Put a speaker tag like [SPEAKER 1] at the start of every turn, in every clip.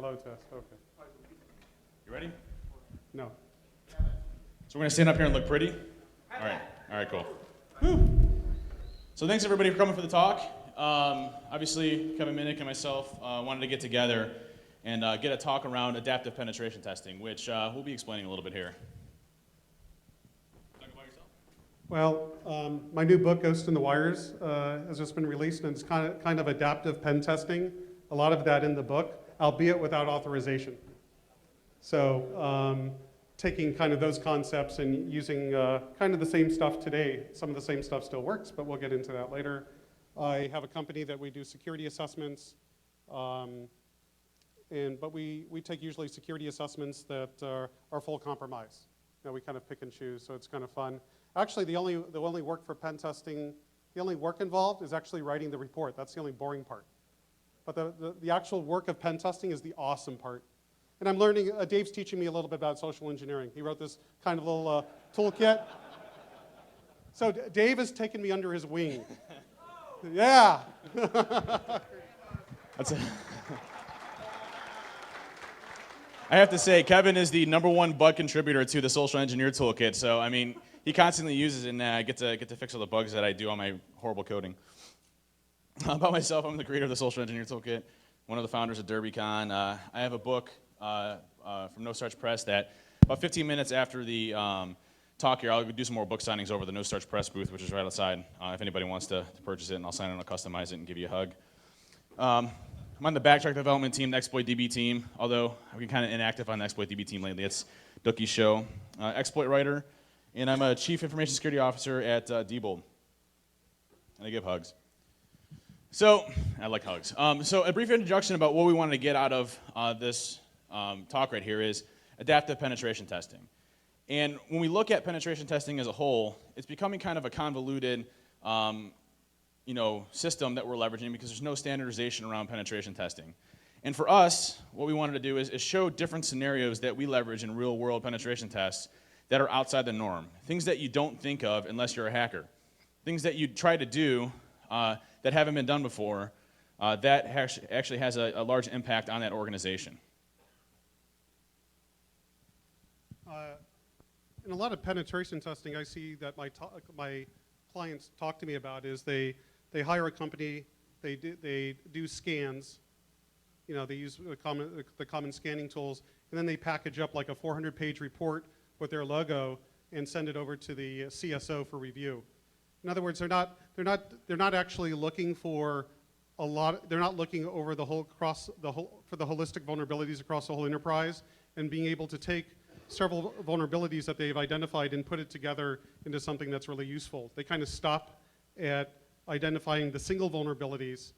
[SPEAKER 1] hello test, okay.
[SPEAKER 2] You ready?
[SPEAKER 1] No.
[SPEAKER 2] So we're going to stand up here and look pretty? All right, cool. Whew. So thanks everybody for coming for the talk. Obviously, Kevin Mitnick and myself wanted to get together and get a talk around adaptive penetration testing, which we'll be explaining a little bit here. Talk about yourself.
[SPEAKER 1] Well, my new book, Ghost in the Wires, has just been released, and it's kind of adaptive pen testing. A lot of that in the book, albeit without authorization. So taking kind of those concepts and using kind of the same stuff today. Some of the same stuff still works, but we'll get into that later. I have a company that we do security assessments, but we take usually security assessments that are full compromise. We kind of pick and choose, so it's kind of fun. Actually, the only work for pen testing, the only work involved is actually writing the report. That's the only boring part. But the actual work of pen testing is the awesome part. And I'm learning, Dave's teaching me a little bit about social engineering. He wrote this kind of little toolkit. So Dave has taken me under his wing. Yeah.
[SPEAKER 2] That's it. I have to say, Kevin is the #1 bug contributor to the Social Engineering Toolkit. So, I mean, he constantly uses it, and I get to fix all the bugs that I do on my horrible coding. About myself, I'm the creator of the Social Engineering Toolkit, one of the founders of Derbycon. I have a book from No Starch Press that about 15 minutes after the talk here, I'll do some more book signings over the No Starch Press booth, which is right outside, if anybody wants to purchase it, and I'll sign it and I'll customize it and give you a hug. I'm on the BackTrack development team, the ExploitDB team, although I've been kind of inactive on the ExploitDB team lately. It's Dookie's show. Exploit writer, and I'm a chief information security officer at Diebold. And I give hugs. So, I like hugs. So a brief introduction about what we wanted to get out of this talk right here is adaptive penetration testing. And when we look at penetration testing as a whole, it's becoming kind of a convoluted system that we're leveraging because there's no standardization around penetration testing. And for us, what we wanted to do is show different scenarios that we leverage in real-world penetration tests that are outside the norm. Things that you don't think of unless you're a hacker. Things that you try to do that haven't been done before that actually has a large impact on that organization.
[SPEAKER 1] In a lot of penetration testing, I see that my clients talk to me about is they hire a company, they do scans, they use the common scanning tools, and then they package up like a 400-page report with their logo and send it over to the CSO for review. In other words, they're not actually looking for a lot. They're not looking over for the holistic vulnerabilities across the whole enterprise and being able to take several vulnerabilities that they've identified and put it together into something that's really useful. They kind of stop at identifying the single vulnerabilities,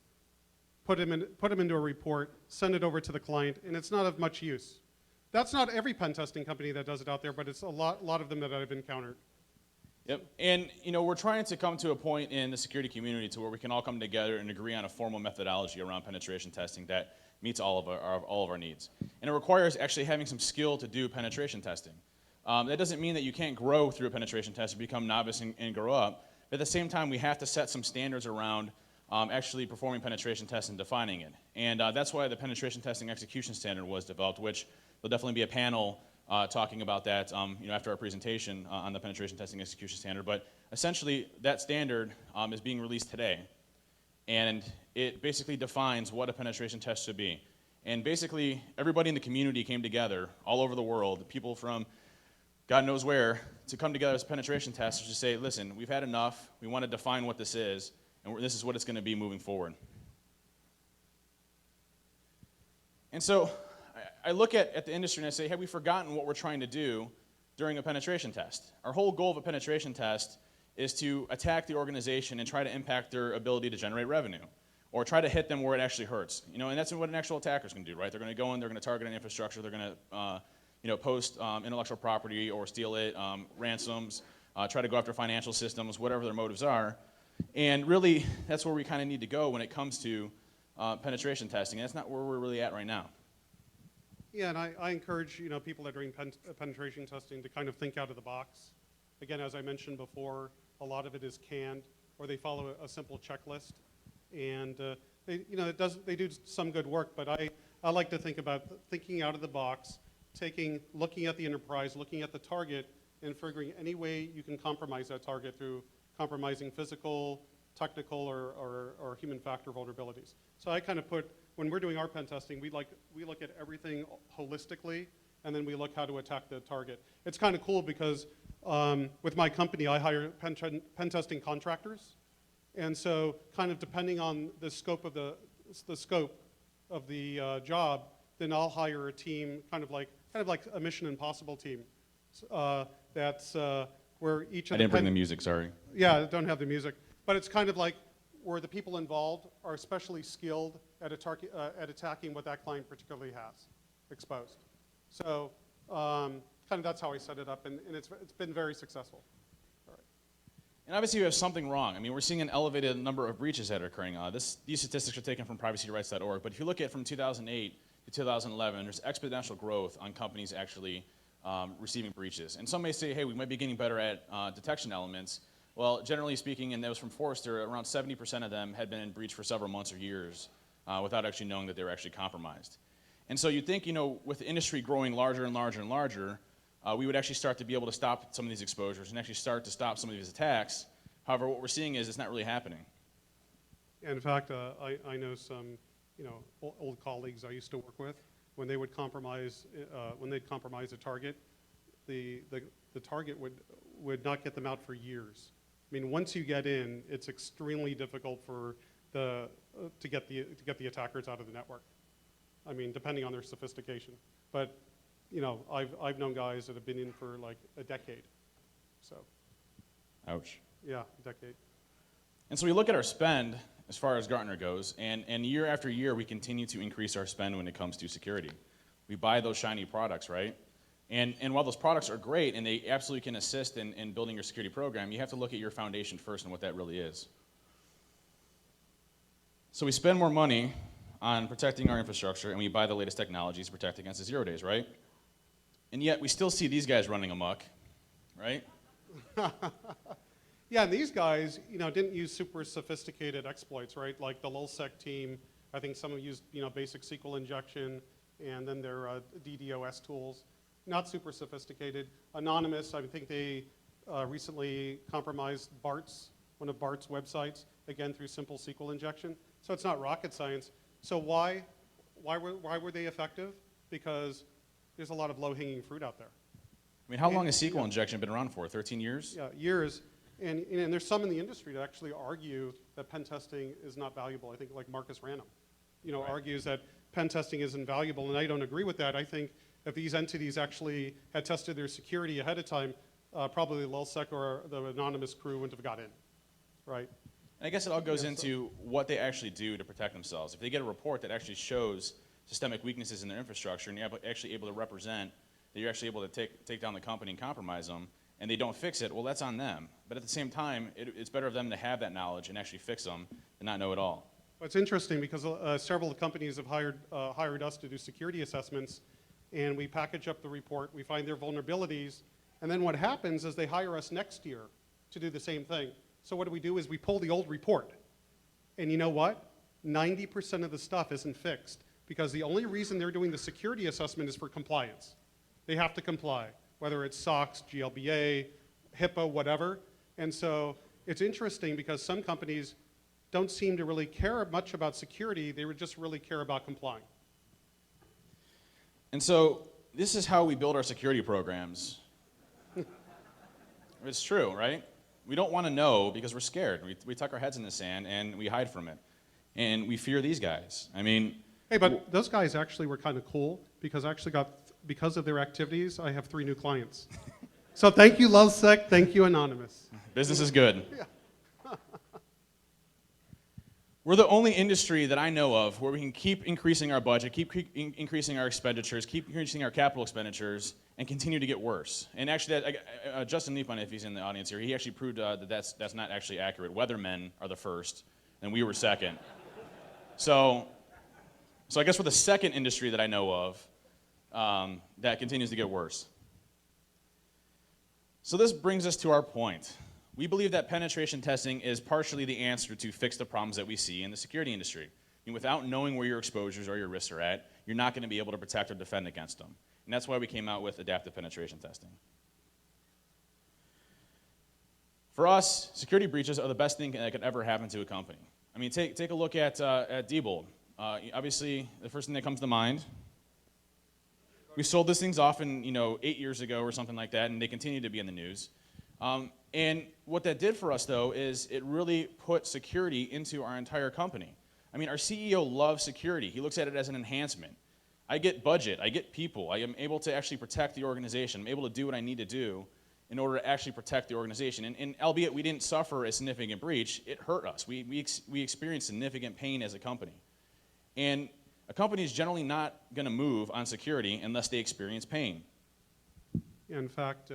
[SPEAKER 1] put them into a report, send it over to the client, and it's not of much use. That's not every pen testing company that does it out there, but it's a lot of them that I've encountered.
[SPEAKER 2] Yep, and we're trying to come to a point in the security community to where we can all come together and agree on a formal methodology around penetration testing that meets all of our needs. And it requires actually having some skill to do penetration testing. That doesn't mean that you can't grow through a penetration test and become novice and grow up. But at the same time, we have to set some standards around actually performing penetration tests and defining it. And that's why the penetration testing execution standard was developed, which there'll definitely be a panel talking about that after our presentation on the penetration testing execution standard. But essentially, that standard is being released today. And it basically defines what a penetration test should be. And basically, everybody in the community came together all over the world, people from God knows where, to come together as penetration testers to say, listen, we've had enough, we want to define what this is, and this is what it's going to be moving forward. And so I look at the industry and I say, have we forgotten what we're trying to do during a penetration test? Our whole goal of a penetration test is to attack the organization and try to impact their ability to generate revenue, or try to hit them where it actually hurts. And that's what an actual attacker is going to do, right? They're going to go in, they're going to target an infrastructure, they're going to post intellectual property or steal it, ransoms, try to go after financial systems, whatever their motives are. And really, that's where we kind of need to go when it comes to penetration testing. And that's not where we're really at right now.
[SPEAKER 1] Yeah, and I encourage people that are doing penetration testing to kind of think out of the box. Again, as I mentioned before, a lot of it is canned, or they follow a simple checklist, and they do some good work. But I like to think about thinking out of the box, looking at the enterprise, looking at the target, and figuring any way you can compromise that target through compromising physical, technical, or human factor vulnerabilities. So I kind of when we're doing our pen testing, we look at everything holistically, and then we look how to attack the target. It's kind of cool because with my company, I hire pen testing contractors, and so kind of depending on the scope of the job, then I'll hire a team kind of like a Mission Impossible team. That's where each of
[SPEAKER 2] I didn't bring the music, sorry.
[SPEAKER 1] Yeah, I don't have the music, but it's kind of like where the people involved are especially skilled at attacking what that client particularly has exposed. So kind of that's how I set it up, and it's been very successul. All right.
[SPEAKER 2] And obviously you have something wrong. I mean, we're seeing an elevated number of breaches that are occurring. These statistics are taken from privacyrights.org, but if you look at from 2008 to 2011, there's exponential growth on companies actually receiving breaches. And some may say, hey, we might be getting better at detection elements. Well, generally speaking, and that was from Forrester, around 70% of them had been in breach for several months or years without actually knowing that they were actually compromised. And so you'd think, with the industry growing larger and larger and larger, we would actually start to be able to stop some of these exposures and actually start to stop some of these attacks. However, what we're seeing is it's not really happening.
[SPEAKER 1] And in fact, I know some old colleagues I used to work with. When they would compromise, a target, the target would not get them out for years. I mean, once you get in, it's extremely difficult to get the attackers out of the network. I mean, depending on their sophistication. But I've known guys that have been in for like a decade. So.
[SPEAKER 2] Ouch.
[SPEAKER 1] Yeah, a decade.
[SPEAKER 2] And so we look at our spend as far as Gartner goes, and year after year we continue to increase our spend when it comes to security. We buy those shiny products, right? And while those products are great and they absolutely can assist in building your security program, you have to look at your foundation first and what that really is. So we spend more money on protecting our infrastructure and we buy the latest technologies to protect against the 0 days, right? And yet we still see these guys running amok, right?
[SPEAKER 1] Yeah, and these guys, didn't use super sophisticated exploits, right? Like the LulzSec team, I think some of them used, basic SQL injection, and then their DDoS tools. Not super sophisticated. Anonymous, I think they recently compromised one of BART's websites, again through simple SQL injection. So it's not rocket science. So why were they effective? Because there's a lot of low-hanging fruit out there.
[SPEAKER 2] I mean, how long has SQL injection been around for? 13 years?
[SPEAKER 1] Yeah, years. And there's some in the industry that actually argue that pen testing is not valuable. I think like Marcus Ranum,
[SPEAKER 2] Right.
[SPEAKER 1] argues that pen testing is invaluable, and I don't agree with that. I think if these entities actually had tested their security ahead of time, probably LulzSec or the anonymous crew wouldn't have got in, right?
[SPEAKER 2] And I guess it all goes into what they actually do to protect themselves. If they get a report that actually shows systemic weaknesses in their infrastructure and you're actually able to represent that you're actually able to take down the company and compromise them, and they don't fix it, well, that's on them. But at the same time, it's better for them to have that knowledge and actually fix them than not know it all.
[SPEAKER 1] Well, it's interesting because several companies have hired us to do security assessments, and we package up the report, we find their vulnerabilities, and then what happens is they hire us next year to do the same thing. So what do is we pull the old report, and you know what? 90% of the stuff isn't fixed because the only reason they're doing the security assessment is for compliance. They have to comply, whether it's SOX, GLBA, HIPAA, whatever. And so it's interesting because some companies don't seem to really care much about security. They would just really care about complying.
[SPEAKER 2] And so this is how we build our security programs. It's true, right? We don't want to know because we're scared. We tuck our heads in the sand and we hide from it. And we fear these guys. I mean...
[SPEAKER 1] Hey, but those guys actually were kind of cool because I actually because of their activities, I have 3 new clients. So thank you, LulzSec. Thank you, Anonymous.
[SPEAKER 2] Business is good.
[SPEAKER 1] Yeah.
[SPEAKER 2] We're the only industry that I know of where we can keep increasing our budget, keep increasing our expenditures, keep increasing our capital expenditures, and continue to get worse. And actually, Justin Niepon, if he's in the audience here, he actually proved that that's not actually accurate. Weathermen are the first, and we were second. So I guess we're the second industry that I know of that continues to get worse. So this brings us to our point. We believe that penetration testing is partially the answer to fix the problems that we see in the security industry. And without knowing where your exposures or your risks are at, you're not going to be able to protect or defend against them. And that's why we came out with adaptive penetration testing. For us, security breaches are the best thing that could ever happen to a company. I mean, take a look at Diebold. Obviously, the first thing that comes to mind, we sold these things off in 8 years ago or something like that, and they continue to be in the news. And what that did for us, though, is it really put security into our entire company. I mean, our CEO loves security. He looks at it as an enhancement. I get budget, I get people, I am able to actually protect the organization. I'm able to do what I need to do in order to actually protect the organization. And albeit we didn't suffer a significant breach, it hurt us. We experienced significant pain as a company. And a company is generally not going to move on security unless they experience pain.
[SPEAKER 1] In fact,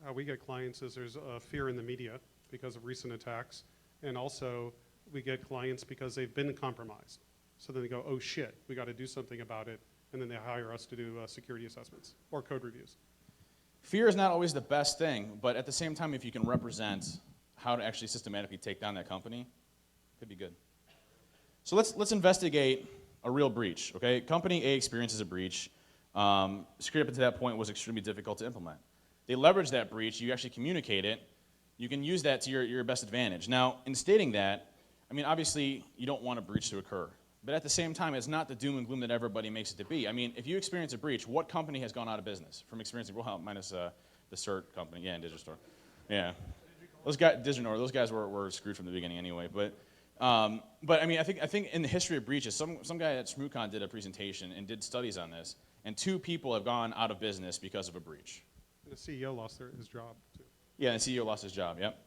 [SPEAKER 1] how we get clients is there's fear in the media because of recent attacks, and also we get clients because they've been compromised. So then they go, oh shit, we got to do something about it, and then they hire us to do security assessments or code reviews.
[SPEAKER 2] Fear is not always the best thing, but at the same time, if you can represent how to actually systematically take down that company, it could be good. So let's investigate a real breach, okay? Company A experiences a breach. Security up to that point was extremely difficult to implement. They leverage that breach, you actually communicate it, you can use that to your best advantage. Now, in stating that, I mean, obviously, you don't want a breach to occur. But at the same time, it's not the doom and gloom that everybody makes it to be. I mean, if you experience a breach, what company has gone out of business from experiencing, well, minus the CERT company, yeah, and Digistore. Yeah. Digital, those guys were screwed from the beginning anyway. But I mean, I think in the history of breaches, some guy at SMUCON did a presentation and did studies on this, and 2 people have gone out of business because of a breach.
[SPEAKER 1] And the CEO lost his job, too.
[SPEAKER 2] Yeah, and the CEO lost his job, yep.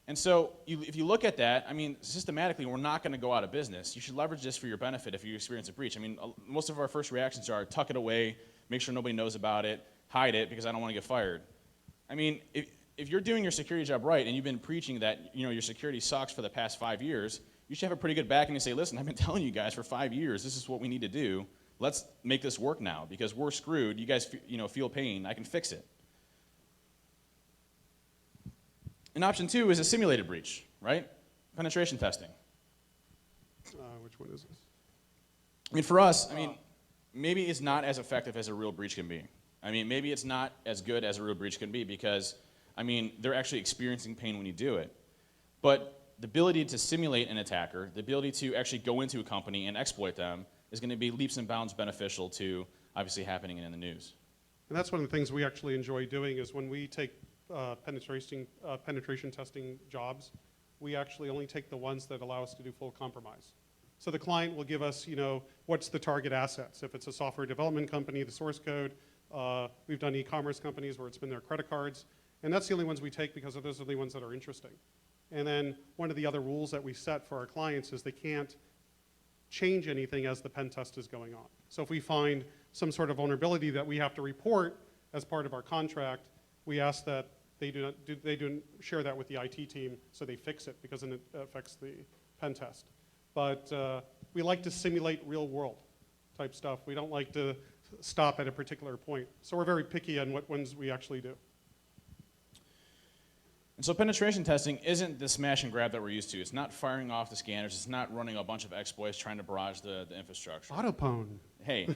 [SPEAKER 2] And so if you look at that, I mean, systematically, we're not going to go out of business. You should leverage this for your benefit if you experience a breach. I mean, most of our first reactions are tuck it away, make sure nobody knows about it, hide it because I don't want to get fired. I mean, if you're doing your security job right and you've been preaching that your security sucks for the past 5 years, you should have a pretty good backing to say, listen, I've been telling you guys for 5 years, this is what we need to do. Let's make this work now because we're screwed. You guys feel pain. I can fix it. And option 2 is a simulated breach, right? Penetration testing.
[SPEAKER 1] Which one is this?
[SPEAKER 2] I mean, for us, maybe it's not as effective as a real breach can be. I mean, maybe it's not as good as a real breach can be because, I mean, they're actually experiencing pain when you do it. But the ability to simulate an attacker, the ability to actually go into a company and exploit them is going to be leaps and bounds beneficial to obviously happening in the news.
[SPEAKER 1] And that's one of the things we actually enjoy doing is when we take penetration testing jobs, we actually only take the ones that allow us to do full compromise. So the client will give us, what's the target assets. If it's a software development company, the source code. We've done e-commerce companies where it's been their credit cards. And that's the only ones we take because those are the ones that are interesting. And then one of the other rules that we set for our clients is they can't change anything as the pen test is going on. So if we find some sort of vulnerability that we have to report as part of our contract, we ask that they don't share that with the IT team so they fix it because then it affects the pen test. But we like to simulate real world type stuff. We don't like to stop at a particular point. So we're very picky on what ones we actually do.
[SPEAKER 2] And so penetration testing isn't the smash and grab that we're used to. It's not firing off the scanners. It's not running a bunch of exploits trying to barrage the infrastructure.
[SPEAKER 1] Autopwn.
[SPEAKER 2] Hey,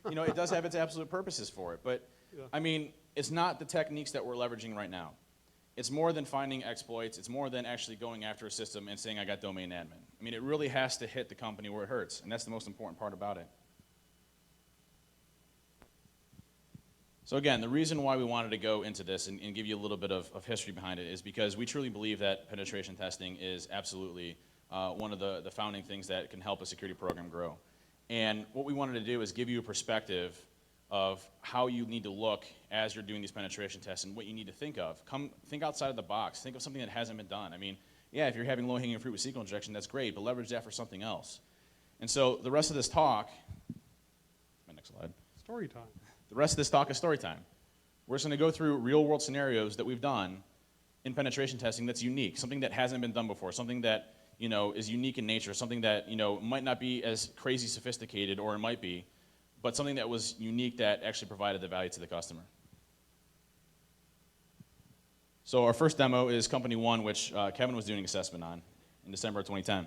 [SPEAKER 2] it does have its absolute purposes for it. But, yeah. I mean, it's not the techniques that we're leveraging right now. It's more than finding exploits. It's more than actually going after a system and saying, I got domain admin. I mean, it really has to hit the company where it hurts, and that's the most important part about it. So again, the reason why we wanted to go into this and give you a little bit of history behind it is because we truly believe that penetration testing is absolutely one of the founding things that can help a security program grow. And what we wanted to do is give you a perspective of how you need to look as you're doing these penetration tests and what you need to think of. Think outside of the box. Think of something that hasn't been done. I mean, yeah, if you're having low-hanging fruit with SQL injection, that's great, but leverage that for something else. And so the rest of this talk, my next slide.
[SPEAKER 1] Story time.
[SPEAKER 2] The rest of this talk is story time. We're just going to go through real-world scenarios that we've done in penetration testing that's unique, something that hasn't been done before, something that is unique in nature, something that might not be as crazy sophisticated, or it might be, but something that was unique that actually provided the value to the customer. So our first demo is Company 1, which Kevin was doing an assessment on in December of 2010.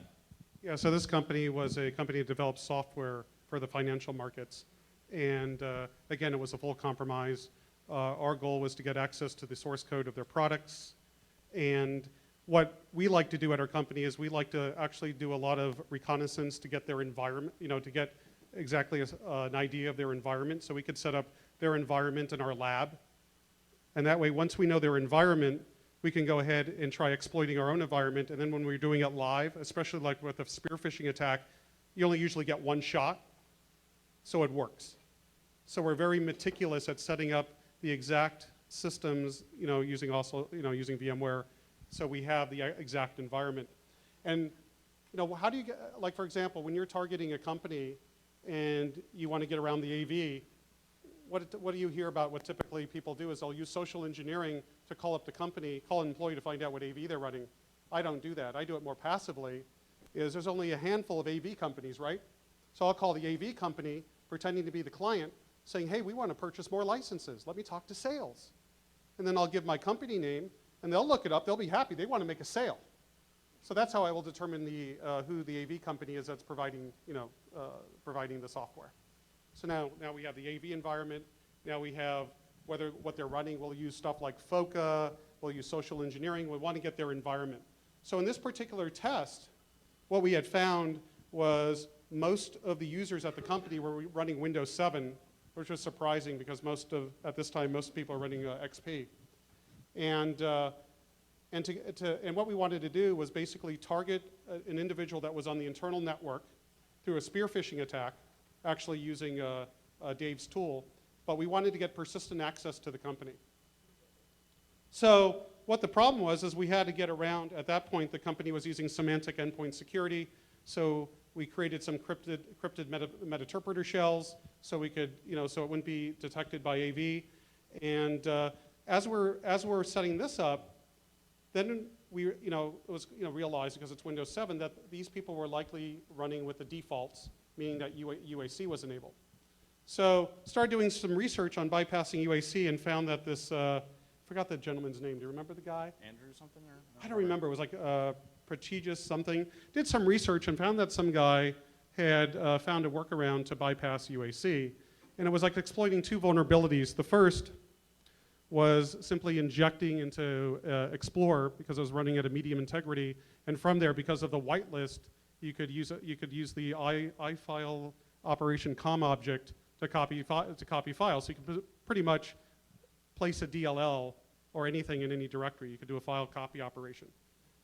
[SPEAKER 1] Yeah, so this company was a company that developed software for the financial markets. And again, it was a full compromise. Our goal was to get access to the source code of their products. And what we like to do at our company is we like to actually do a lot of reconnaissance to get their environment, to get exactly an idea of their environment. So we could set up their environment in our lab. And that way, once we know their environment, we can go ahead and try exploiting our own environment. And then when we're doing it live, especially like with a spear phishing attack, you only usually get one shot, so it works. So we're very meticulous at setting up the exact systems, using VMware, so we have the exact environment. And how do you get, like for example, when you're targeting a company and you want to get around the AV, what do you hear about? What typically people do is they'll use social engineering to call up the company, call an employee to find out what AV they're running. I don't do that. I do it more passively. There's only a handful of AV companies, right? So I'll call the AV company, pretending to be the client, saying, hey, we want to purchase more licenses. Let me talk to sales. And then I'll give my company name, and they'll look it up. They'll be happy. They want to make a sale. So that's how I will determine who the AV company is that's providing, providing the software. So now we have the AV environment. Now we have what they're running. We'll use stuff like FOCA. We'll use social engineering. We want to get their environment. So in this particular test, what we had found was most of the users at the company were running Windows 7, which was surprising because at this time, most people are running XP. And what we wanted to do was basically target an individual that was on the internal network through a spear phishing attack, actually using Dave's tool, but we wanted to get persistent access to the company. So what the problem was is we had to get around, at that point, the company was using semantic endpoint security, so we created some encrypted meta-interpreter shells so we could, so it wouldn't be detected by AV. And as we're setting this up, then we, it was, realized because it's Windows 7 that these people were likely running with the defaults, meaning that UAC was enabled. So started doing some research on bypassing UAC and found that this, forgot the gentleman's name. Do you remember the guy?
[SPEAKER 2] Andrew something? Or
[SPEAKER 1] I don't remember. It was like prestigious something. Did some research and found that some guy had found a workaround to bypass UAC. And it was like exploiting two vulnerabilities. The first was simply injecting into Explorer because it was running at a medium integrity. And from there, because of the whitelist, you could use the ifile operation com object to copy files. So you could pretty much place a DLL or anything in any directory. You could do a file copy operation.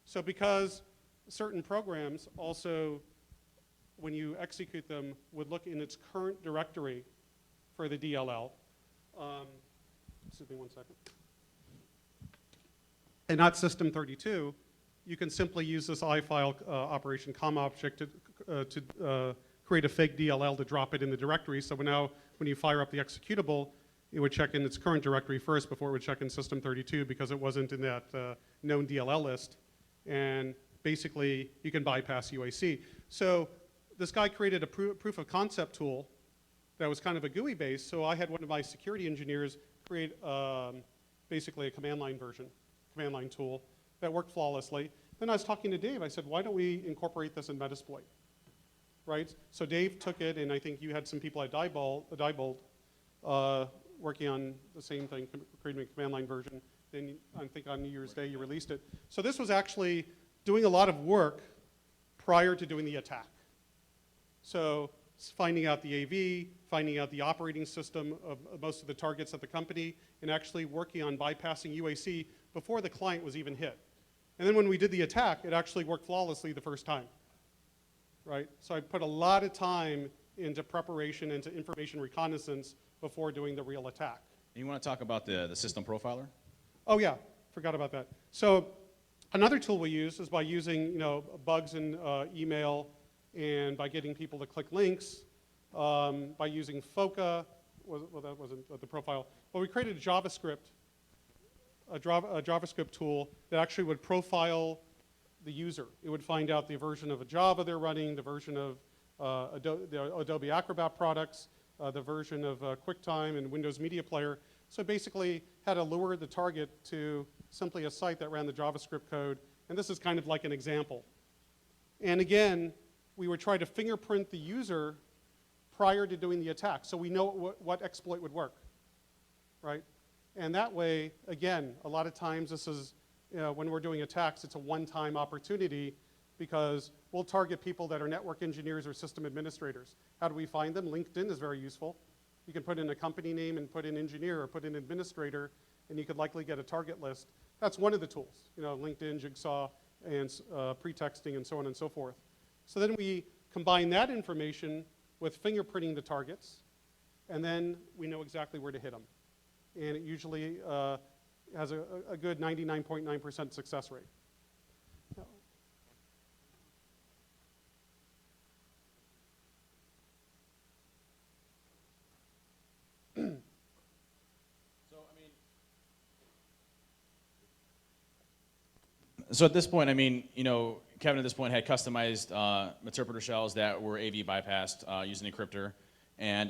[SPEAKER 1] So because certain programs also, when you execute them, would look in its current directory for the DLL. Excuse me one second. And not system32, you can simply use this ifile operation com object to create a fake DLL to drop it in the directory. So now when you fire up the executable, it would check in its current directory first before it would check in system32 because it wasn't in that known DLL list. And basically, you can bypass UAC. So this guy created a proof of concept tool that was kind of a GUI based. So I had one of my security engineers create basically a command line tool that worked flawlessly. Then I was talking to Dave. I said, why don't we incorporate this in Metasploit? Right? So Dave took it, and I think you had some people at Diebold working on the same thing, creating a command line version. Then I think on New Year's Day you released it. So this was actually doing a lot of work prior to doing the attack. So finding out the AV, finding out the operating system of most of the targets at the company, and actually working on bypassing UAC before the client was even hit. And then when we did the attack, it actually worked flawlessly the first time. Right? So I put a lot of time into preparation, into information reconnaissance before doing the real attack.
[SPEAKER 2] And you want to talk about the system profiler?
[SPEAKER 1] Oh yeah, forgot about that. So another tool we use is by using bugs in email and by getting people to click links, by using FOCA. Well, that wasn't the profile. But we created a JavaScript tool that actually would profile the user. It would find out the version of a Java they're running, the version of the Adobe Acrobat products, the version of QuickTime and Windows Media Player. So basically had to lure the target to simply a site that ran the JavaScript code. And this is kind of like an example. And again, we would try to fingerprint the user prior to doing the attack, so we know what exploit would work, right? And that way, again, a lot of times this is, when we're doing attacks, it's a one-time opportunity because we'll target people that are network engineers or system administrators. How do we find them? LinkedIn is very useful. You can put in a company name and put in engineer or put in administrator, and you could likely get a target list. That's one of the tools, LinkedIn, Jigsaw, and pretexting, and so on and so forth. So then we combine that information with fingerprinting the targets, and then we know exactly where to hit them. And it usually has a good 99.9% success rate.
[SPEAKER 2] So at this point, I mean, Kevin at this point had customized interpreter shells that were AV bypassed using encryptor, and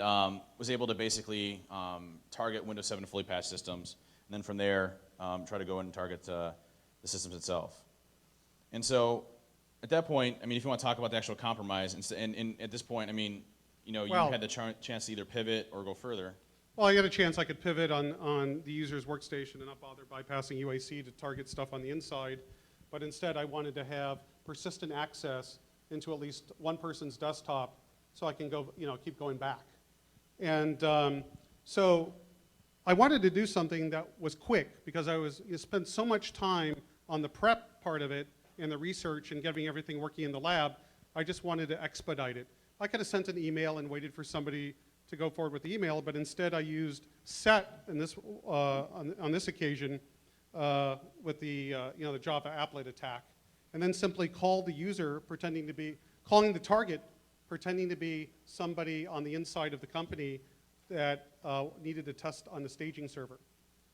[SPEAKER 2] was able to basically target Windows 7 fully patched systems, and then from there try to go in and target the systems itself. And so at that point, I mean, if you want to talk about the actual compromise, and at this point, I mean, you had the chance to either pivot or go further.
[SPEAKER 1] Well, I got a chance I could pivot on the user's workstation and not bother bypassing UAC to target stuff on the inside. But instead, I wanted to have persistent access into at least one person's desktop so I can go, keep going back. And so I wanted to do something that was quick because spent so much time on the prep part of it and the research and getting everything working in the lab. I just wanted to expedite it. I could have sent an email and waited for somebody to go forward with the email, but instead I used SET in this, on this occasion with the the Java applet attack, and then simply called the user calling the target, pretending to be somebody on the inside of the company that needed to test on the staging server,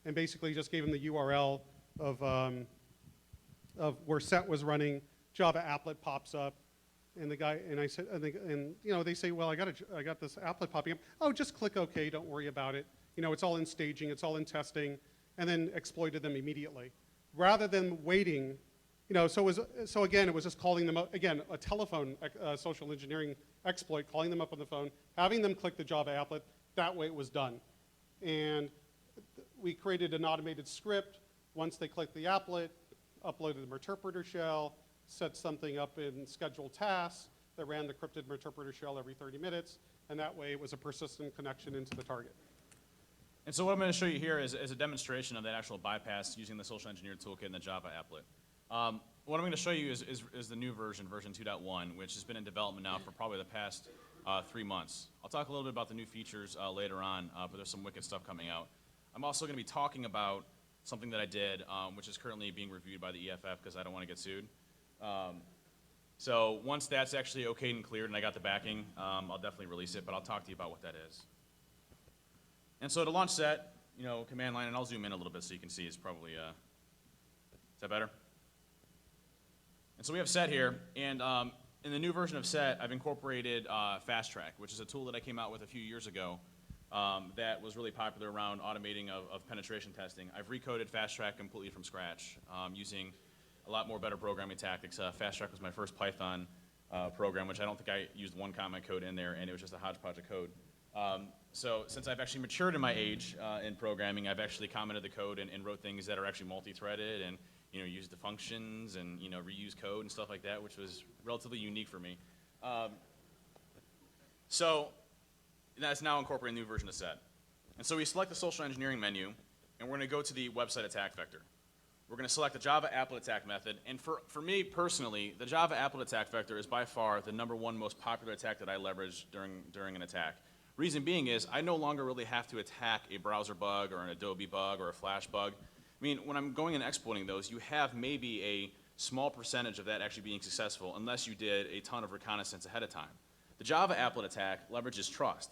[SPEAKER 1] and basically just gave him the URL of where SET was running. Java applet pops up, and the guy and I said, they say, well, I got this applet popping up. Oh, just click OK. Don't worry about it. It's all in staging. It's all in testing. And then exploited them immediately, rather than waiting. So again, it was just calling them up again, a telephone social engineering exploit, calling them up on the phone, having them click the Java applet. That way, it was done. And we created an automated script. Once they clicked the applet, uploaded the interpreter shell, set something up in scheduled tasks that ran the encrypted interpreter shell every 30 minutes, and that way, it was a persistent connection into the target.
[SPEAKER 2] And so what I'm going to show you here is a demonstration of that actual bypass using the Social Engineering Toolkit and the Java applet. What I'm going to show you is the new version 2.1, which has been in development now for probably the past 3 months. I'll talk a little bit about the new features later on, but there's some wicked stuff coming out. I'm also going to be talking about something that I did, which is currently being reviewed by the EFF because I don't want to get sued. So once that's actually okayed and cleared and I got the backing, I'll definitely release it, but I'll talk to you about what that is. And so to launch SET, command line, and I'll zoom in a little bit so you can see, is probably, is that better? And so we have SET here, and in the new version of SET, I've incorporated BackTrack, which is a tool that I came out with a few years ago that was really popular around automating of penetration testing. I've recoded BackTrack completely from scratch using a lot more better programming tactics. BackTrack was my first Python program, which I don't think I used one comment code in there, and it was just a hodgepodge of code. So since I've actually matured in my age in programming, I've actually commented the code and wrote things that are actually multi-threaded and used the functions and reuse code and stuff like that, which was relatively unique for me. So that's now incorporating a new version of SET. And so we select the social engineering menu, and we're going to go to the website attack vector. We're going to select the Java applet attack method, and for me personally, the Java applet attack vector is by far the #1 most popular attack that I leverage during an attack. Reason being is I no longer really have to attack a browser bug or an Adobe bug or a Flash bug. I mean, when I'm going and exploiting those, you have maybe a small percentage of that actually being successful unless you did a ton of reconnaissance ahead of time. The Java applet attack leverages trust.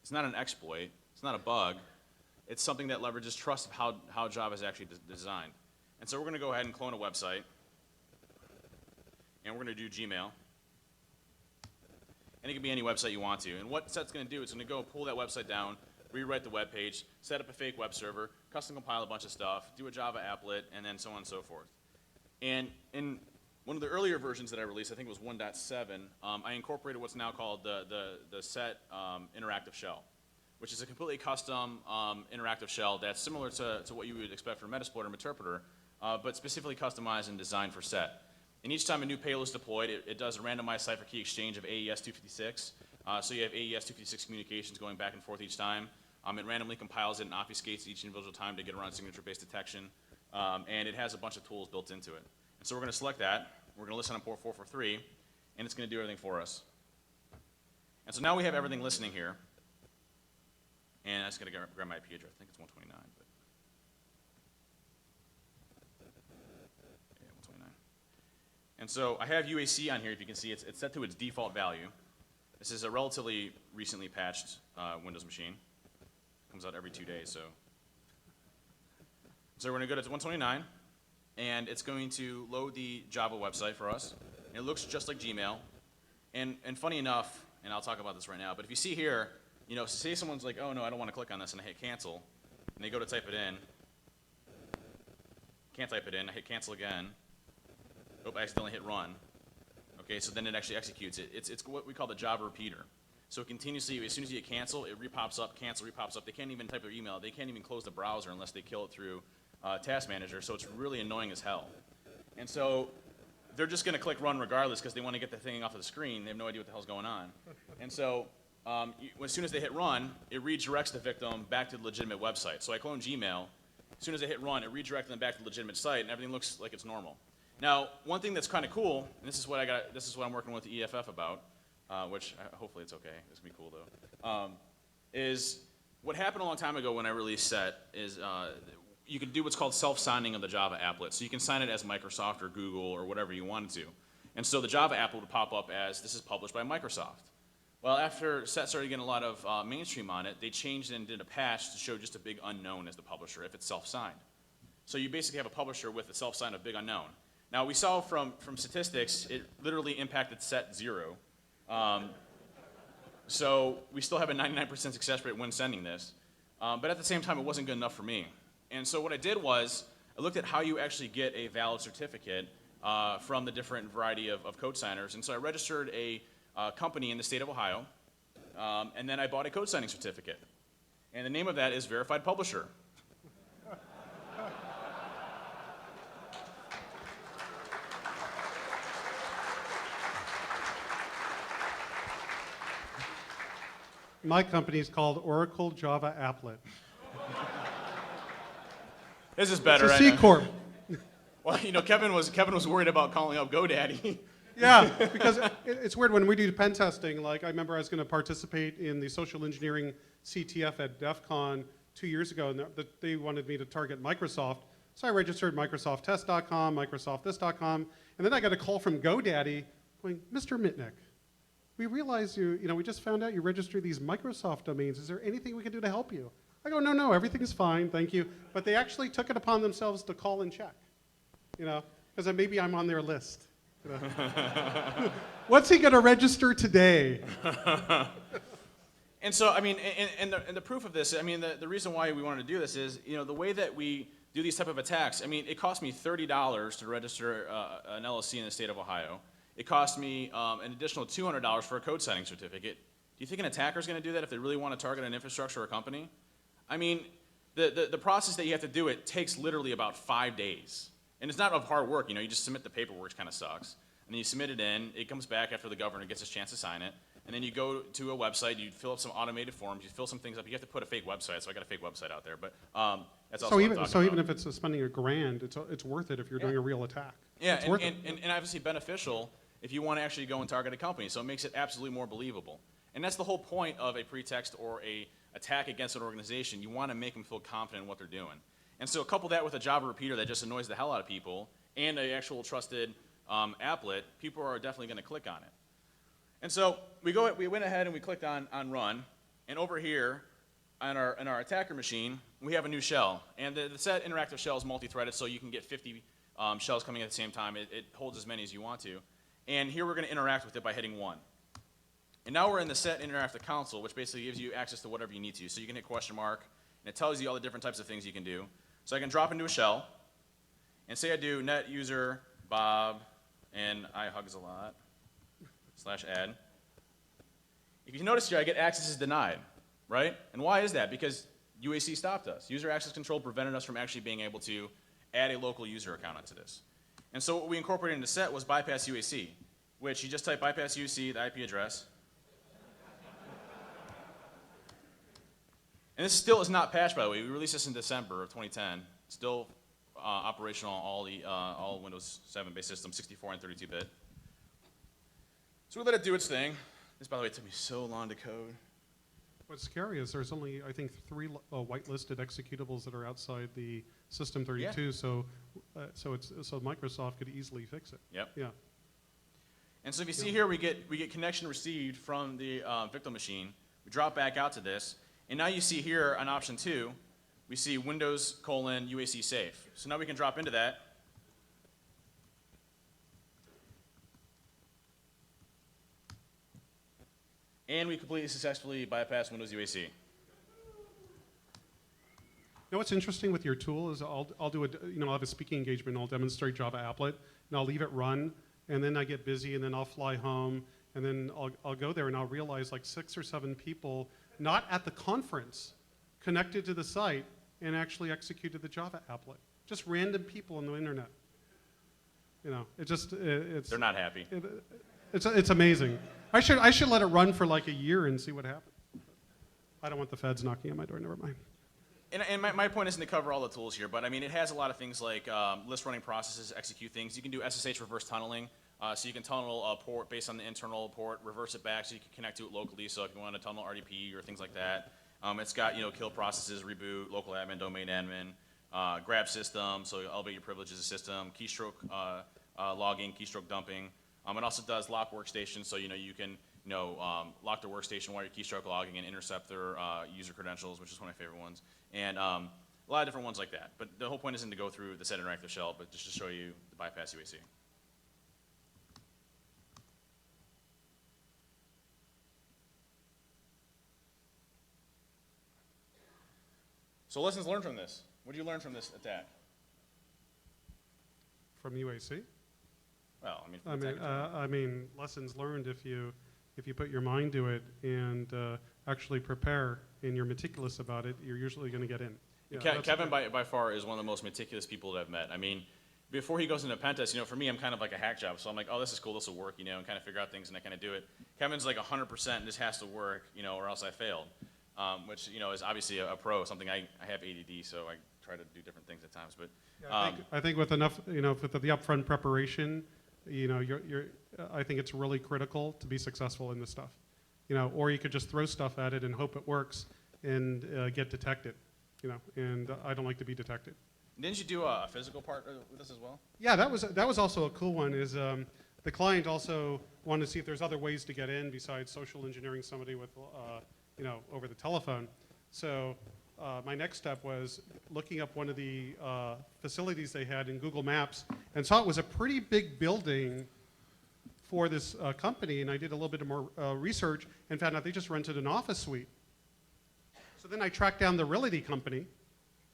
[SPEAKER 2] It's not an exploit. It's not a bug. It's something that leverages trust of how Java is actually designed. And so we're going to go ahead and clone a website, and we're going to do Gmail. And it can be any website you want to. And what SET's going to do is it's going to go pull that website down, rewrite the web page, set up a fake web server, custom compile a bunch of stuff, do a Java applet, and then so on and so forth. And in one of the earlier versions that I released, I think it was 1.7, I incorporated what's now called the set interactive shell, which is a completely custom interactive shell that's similar to what you would expect from Metasploit or Meterpreter, but specifically customized and designed for set. And each time a new payload is deployed, it does a randomized cipher key exchange of AES-256. So you have AES-256 communications going back and forth each time. It randomly compiles it and obfuscates each individual time to get around signature-based detection. And it has a bunch of tools built into it. And so we're going to select that. We're going to listen on port 443, and it's going to do everything for us. And so now we have everything listening here. And I'm just going to grab my IP address. I think it's 129. But yeah, 129. And so I have UAC on here. If you can see, it's set to its default value. This is a relatively recently patched Windows machine. Comes out every 2 days, so. So we're going to go to 129, and it's going to load the Java website for us. And it looks just like Gmail. And funny enough, and I'll talk about this right now, but if you see here, you know, say someone's like, oh no, I don't want to click on this, and I hit cancel, and they go to type it in. Can't type it in, I hit cancel again. Oh, I accidentally hit run. Okay, so then it actually executes it. It's what we call the Java repeater. So it continuously, as soon as you hit cancel, it repops up, cancel, repops up. They can't even type their email. They can't even close the browser unless they kill it through Task Manager, so it's really annoying as hell. And so they're just going to click run regardless because they want to get the thing off of the screen. They have no idea what the hell's going on. And so as soon as they hit run, it redirects the victim back to the legitimate website. So I clone Gmail. As soon as I hit run, it redirects them back to the legitimate site, and everything looks like it's normal. Now, one thing that's kind of cool, and this is what I'm working with the EFF about, which hopefully it's okay. It's gonna be cool though. Is what happened a long time ago when I released Set is you can do what's called self-signing of the Java applet. So you can sign it as Microsoft or Google or whatever you wanted to. And so the Java applet would pop up as this is published by Microsoft. Well, after Set started getting a lot of mainstream on it, they changed and did a patch to show just a big unknown as the publisher if it's self-signed. So you basically have a publisher with a self-signed of big unknown. Now we saw from statistics, it literally impacted Set 0. So we still have a 99% success rate when sending this. But at the same time, it wasn't good enough for me. And so what I did was, I looked at how you actually get a valid certificate from the different variety of code signers. And so I registered a company in the state of Ohio, and then I bought a code signing certificate. And the name of that is Verified Publisher.
[SPEAKER 1] My company is called Oracle Java Applet.
[SPEAKER 2] This is better.
[SPEAKER 1] It's a C Corp.
[SPEAKER 2] Well, you know, Kevin was worried about calling up GoDaddy.
[SPEAKER 1] Yeah, because it's weird when we do pen testing. Like I remember I was going to participate in the Social Engineering CTF at DEF CON 2 years ago, and they wanted me to target Microsoft. So I registered MicrosoftTest.com, MicrosoftThis.com, and then I got a call from GoDaddy going, Mr. Mitnick, we realize we just found out you registered these Microsoft domains. Is there anything we can do to help you? I go, no, everything is fine, thank you. But they actually took it upon themselves to call and check, because maybe I'm on their list. What's he going to register today?
[SPEAKER 2] And so, I mean, and the proof of this, I mean, the reason why we wanted to do this is, the way that we do these type of attacks, I mean, it cost me $30 to register an LLC in the state of Ohio. It cost me an additional $200 for a code signing certificate. Do you think an attacker is going to do that if they really want to target an infrastructure or company? I mean, the process that you have to do it takes literally about 5 days. And it's not of hard work, you just submit the paperwork, which kind of sucks. And then you submit it in, it comes back after the governor gets his chance to sign it. And then you go to a website, you fill up some automated forms, you fill some things up. You have to put a fake website, so I got a fake website out there. But that's also
[SPEAKER 1] even if it's spending $1,000, it's worth it if you're doing a real attack.
[SPEAKER 2] Yeah, and obviously beneficial if you want to actually go and target a company. So it makes it absolutely more believable. And that's the whole point of a pretext or a attack against an organization. You want to make them feel confident in what they're doing. And so couple that with a Java repeater that just annoys the hell out of people and an actual trusted applet, people are definitely going to click on it. And so we went ahead and we clicked on run, and over here on our attacker machine, we have a new shell. And the set interactive shell is multi-threaded, so you can get 50 shells coming at the same time. It holds as many as you want to. And here we're going to interact with it by hitting 1. And now we're in the set interactive console, which basically gives you access to whatever you need to. So you can hit question mark, and it tells you all the different types of things you can do. So I can drop into a shell, and say I do net user Bob and I hugs a lot, /add. If you notice here, I get access is denied, right? And why is that? Because UAC stopped us. User access control prevented us from actually being able to add a local user account onto this. And so what we incorporated into set was bypass UAC, which you just type bypass UAC, the IP address. And this still is not patched, by the way. We released this in December of 2010. Still operational on all Windows 7-based systems, 64 and 32-bit. So we let it do its thing. This, by the way, took me so long to code.
[SPEAKER 1] What's scary is there's only, I think, 3 whitelisted executables that are outside the System 32,
[SPEAKER 2] Yeah.
[SPEAKER 1] so Microsoft could easily fix it.
[SPEAKER 2] Yep.
[SPEAKER 1] Yeah.
[SPEAKER 2] And so if you see here, we get connection received from the victim machine. We drop back out to this, and now you see here on option 2, we see Windows : UAC safe. So now we can drop into that. And we completely successfully bypassed Windows UAC.
[SPEAKER 1] You know what's interesting with your tool is I'll do I'll have a speaking engagement, I'll demonstrate Java applet, and I'll leave it run, and then I get busy, and then I'll fly home, and then I'll go there, and I'll realize like 6 or 7 people, not at the conference, connected to the site and actually executed the Java applet. Just random people on the internet. You know, it's
[SPEAKER 2] They're not happy.
[SPEAKER 1] It's amazing. I should let it run for like a year and see what happens. I don't want the feds knocking on my door. Never mind.
[SPEAKER 2] And my point isn't to cover all the tools here, but I mean, it has a lot of things like list running processes, execute things. You can do SSH reverse tunneling, so you can tunnel a port based on the internal port, reverse it back so you can connect to it locally. So if you want to tunnel RDP or things like that, it's got kill processes, reboot, local admin, domain admin, grab system, so elevate your privileges of system, keystroke logging, keystroke dumping. It also does lock workstation, so you can lock the workstation while you're keystroke logging and intercept their user credentials, which is one of my favorite ones, and a lot of different ones like that. But the whole point isn't to go through the set interactive shell, but just to show you the bypass UAC. So lessons learned from this. What did you learn from this attack?
[SPEAKER 1] From UAC?
[SPEAKER 2] Well, I mean,
[SPEAKER 1] I mean, lessons learned if you put your mind to it and actually prepare and you're meticulous about it, you're usually going to get in. Yeah,
[SPEAKER 2] Kevin by far is one of the most meticulous people that I've met. I mean, before he goes into PenTest, for me, I'm kind of like a hack job. So I'm like, oh, this is cool, this will work, and kind of figure out things and I kind of do it. Kevin's like 100%, this has to work, or else I failed. Which is obviously a pro, something I have ADD, so I try to do different things at times. But
[SPEAKER 1] yeah, I think with enough, with the upfront preparation, I think it's really critical to be successful in this stuff. Or you could just throw stuff at it and hope it works and get detected. And I don't like to be detected.
[SPEAKER 2] Didn't you do a physical part with this as well?
[SPEAKER 1] Yeah, that was also a cool one. Is the client also wanted to see if there's other ways to get in besides social engineering somebody with over the telephone. So my next step was looking up one of the facilities they had in Google Maps and saw it was a pretty big building for this company, and I did a little bit more research and found out they just rented an office suite. So then I tracked down the realty company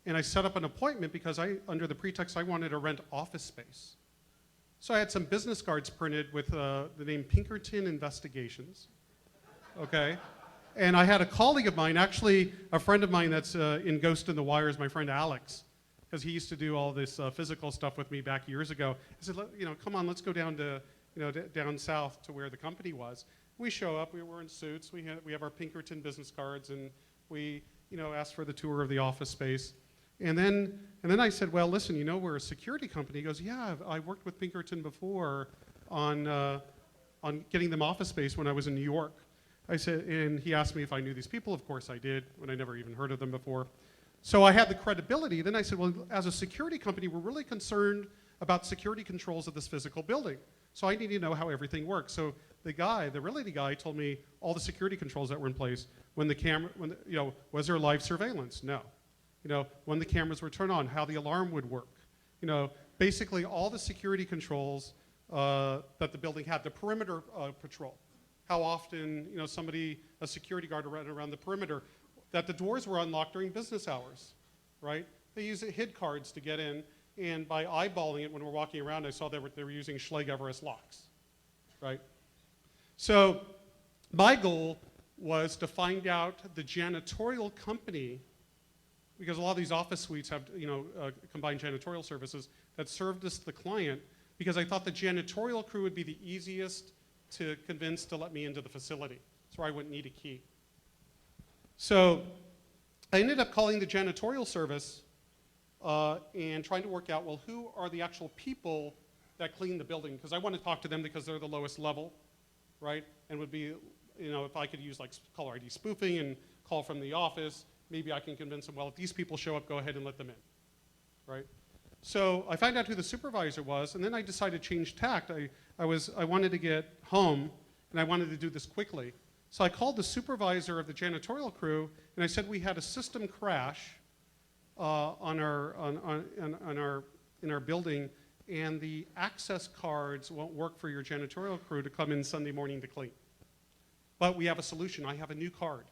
[SPEAKER 1] and I set up an appointment because under the pretext I wanted to rent office space. So I had some business cards printed with the name Pinkerton Investigations, okay? And I had a colleague of mine, actually a friend of mine that's in Ghost in the Wire is my friend Alex, because he used to do all this physical stuff with me back years ago. I said, come on, let's go down to, down south to where the company was. We show up, we were in suits, we have our Pinkerton business cards, and we, asked for the tour of the office space. And then I said, well, listen, we're a security company. He goes, yeah, I worked with Pinkerton before on getting them office space when I was in New York. I said, and he asked me if I knew these people. Of course I did, when I never even heard of them before. So I had the credibility. Then I said, well, as a security company, we're really concerned about security controls of this physical building. So I need to know how everything works. So the realty guy told me all the security controls that were in place. Was there live surveillance? No. When the cameras were turned on, how the alarm would work. Basically all the security controls that the building had, the perimeter patrol. How often, a security guard around the perimeter, that the doors were unlocked during business hours, right? They use HID cards to get in, And by eyeballing it when we're walking around, I saw they were using Schlage-Everest locks, right? So my goal was to find out the janitorial company, because a lot of these office suites have combined janitorial services that served us the client, because I thought the janitorial crew would be the easiest to convince to let me into the facility, so I wouldn't need a key. So I ended up calling the janitorial service and trying to work out, well, who are the actual people that clean the building? Because I want to talk to them because they're the lowest level, right? And would be, if I could use like caller ID spoofing and call from the office, maybe I can convince them, well, if these people show up, go ahead and let them in, right? So I found out who the supervisor was, and then I decided to change tact. I wanted to get home, and I wanted to do this quickly. So I called the supervisor of the janitorial crew, and I said we had a system crash in our building, and the access cards won't work for your janitorial crew to come in Sunday morning to clean. But we have a solution. I have a new card.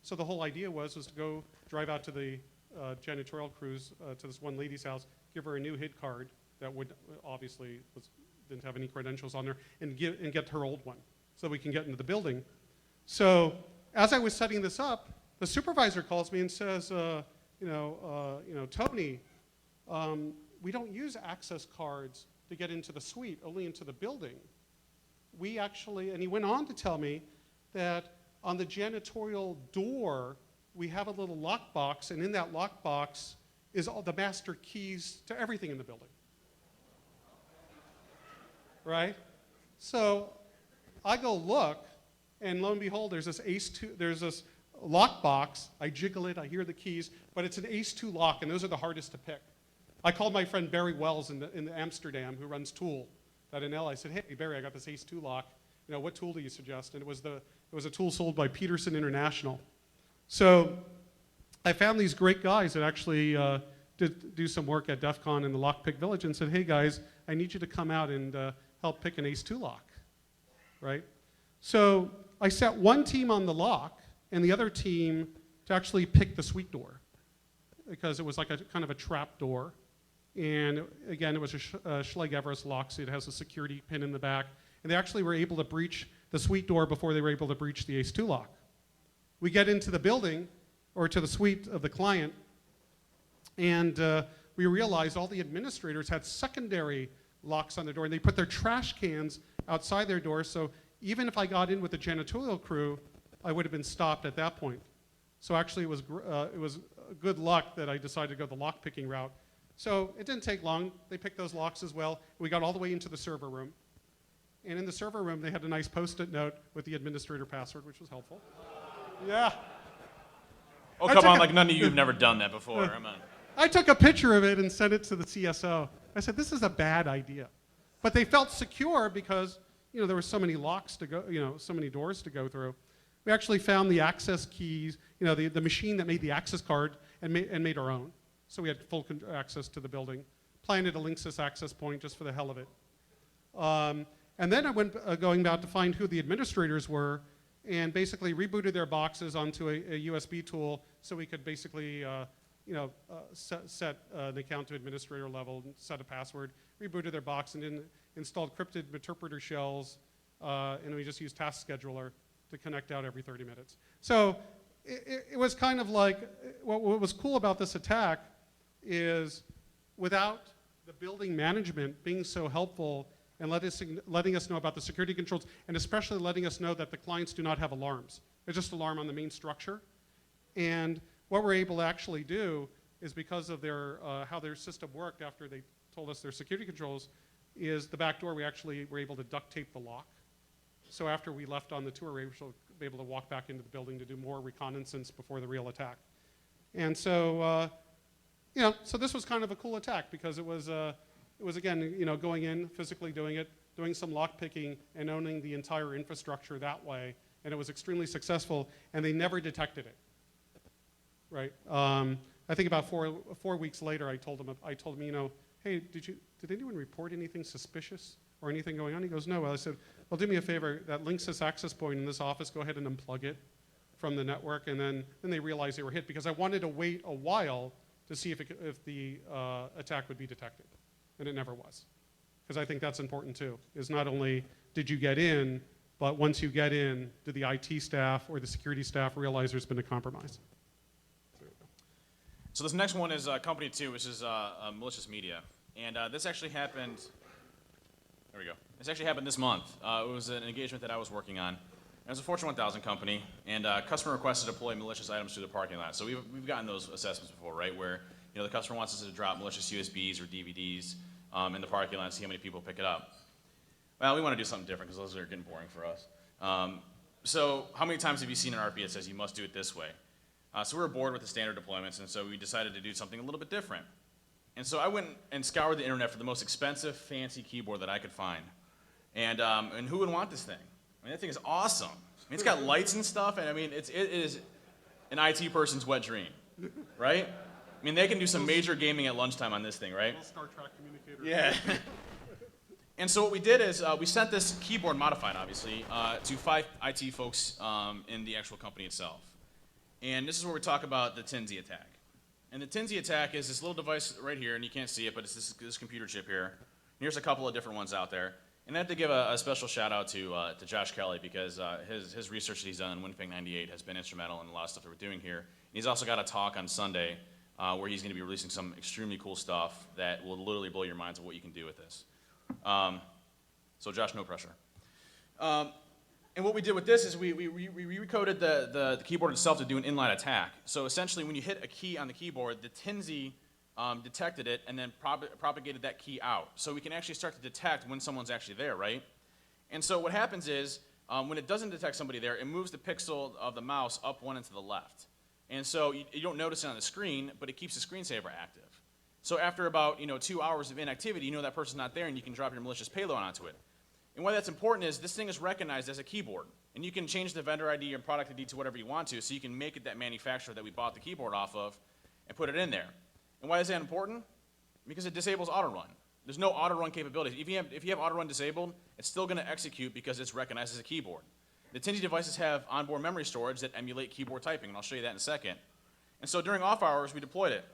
[SPEAKER 1] So the whole idea was to go drive out to the janitorial crews to this one lady's house, give her a new HID card that would obviously didn't have any credentials on there, and get her old one so we can get into the building. So as I was setting this up, the supervisor calls me and says, Tony, we don't use access cards to get into the suite, only into the building. We actually, and he went on to tell me that on the janitorial door, we have a little lockbox, and in that lockbox is all the master keys to everything in the building. Right? So I go look, and lo and behold, there's this lockbox. I jiggle it, I hear the keys, but it's an ACE2 lock, and those are the hardest to pick. I called my friend Barry Wells in Amsterdam, who runs Tool, that in L. I said, hey, Barry, I got this ACE2 lock. What tool do you suggest? And it was a tool sold by Peterson International. So I found these great guys that actually did do some work at DEF CON in the Lockpick Village and said, hey, guys, I need you to come out and help pick an ACE2 lock, right? So I set one team on the lock and the other team to actually pick the suite door because it was like a kind of a trap door. And again, it was a Schlage-Everest lock, so it has a security pin in the back. And they actually were able to breach the suite door before they were able to breach the ACE2 lock. We get into the building, or to the suite of the client, and we realized all the administrators had secondary locks on the door, and they put their trash cans outside their door, so even if I got in with the janitorial crew, I would have been stopped at that point. So actually it was good luck that I decided to go the lock picking route. So it didn't take long. They picked those locks as well. We got all the way into the server room. And in the server room, they had a nice post-it note with the administrator password, which was helpful. Yeah.
[SPEAKER 2] Oh, come on, like none of you have never done that before.
[SPEAKER 1] I took a picture of it and sent it to the CSO. I said, this is a bad idea. But they felt secure because, there were so many locks to go, so many doors to go through. We actually found the access keys, the machine that made the access card and made our own. So we had full access to the building. Planted a Linksys access point just for the hell of it. And then I went going about to find who the administrators were and basically rebooted their boxes onto a USB tool so we could basically set an account to administrator level, and set a password, rebooted their box, and then installed crypted interpreter shells, and we just used Task Scheduler to connect out every 30 minutes. So it was kind of like, what was cool about this attack is without the building management being so helpful and letting us know about the security controls, and especially letting us know that the clients do not have alarms. There's just alarm on the main structure. And what we're able to actually do is because of how their system worked after they told us their security controls, is the back door we actually were able to duct tape the lock. So after we left on the tour, we were able to walk back into the building to do more reconnaissance before the real attack. And so, so this was kind of a cool attack because it was again, going in, physically doing it, doing some lock picking, and owning the entire infrastructure that way. And it was extremely successful, and they never detected it. Right? I think about four weeks later, I told him, hey, did anyone report anything suspicious or anything going on? He goes, no. Well, I said, well, do me a favor. That Linksys access point in this office, go ahead and unplug it from the network. And then they realized they were hit because I wanted to wait a while to see if the attack would be detected, and it never was. Because I think that's important too, is not only did you get in, but once you get in, did the IT staff or the security staff realize there's been a compromise?
[SPEAKER 2] So this next one is Company 2, which is malicious media. And this actually happened, there we go. This actually happened this month. It was an engagement that I was working on. It was a Fortune 1000 company, and customer requested to deploy malicious items through the parking lot. So we've gotten those assessments before, right, where the customer wants us to drop malicious USBs or DVDs in the parking lot and see how many people pick it up. Well, we want to do something different because those are getting boring for us. So how many times have you seen an RP that says you must do it this way? So we were bored with the standard deployments, and so we decided to do something a little bit different. And so I went and scoured the internet for the most expensive, fancy keyboard that I could find. And who would want this thing? I mean, that thing is awesome. I mean, it's got lights and stuff, and I mean, it is an IT person's wet dream, right? I mean, they can do some major gaming at lunchtime on this thing, right?
[SPEAKER 1] Star Trek communicator.
[SPEAKER 2] Yeah. And so what we did is we sent this keyboard, modified obviously, to 5 IT folks in the actual company itself. And this is where we talk about the Tinsy attack. And the Tinsy attack is this little device right here, and you can't see it, but it's this computer chip here. And here's a couple of different ones out there. And I have to give a special shout out to Josh Kelly, because his research that he's done on WinFig 98 has been instrumental in a lot of stuff that we're doing here. And he's also got a talk on Sunday where he's going to be releasing some extremely cool stuff that will literally blow your minds of what you can do with this. So Josh, no pressure. And what we did with this is we recoded the keyboard itself to do an inline attack. So essentially, when you hit a key on the keyboard, the Tinsy detected it and then propagated that key out. So we can actually start to detect when someone's actually there, right? And so what happens is, when it doesn't detect somebody there, it moves the pixel of the mouse up 1 and to the left. And so you don't notice it on the screen, but it keeps the screensaver active. So after about 2 hours of inactivity, you know that person's not there, and you can drop your malicious payload onto it. And why that's important is this thing is recognized as a keyboard. And you can change the vendor ID and product ID to whatever you want to, so you can make it that manufacturer that we bought the keyboard off of and put it in there. And why is that important? Because it disables auto-run. There's no auto-run capability. If you have auto-run disabled, it's still going to execute because it's recognized as a keyboard. The Tinsy devices have onboard memory storage that emulate keyboard typing, and I'll show you that in a second. And so during off hours, we deployed it.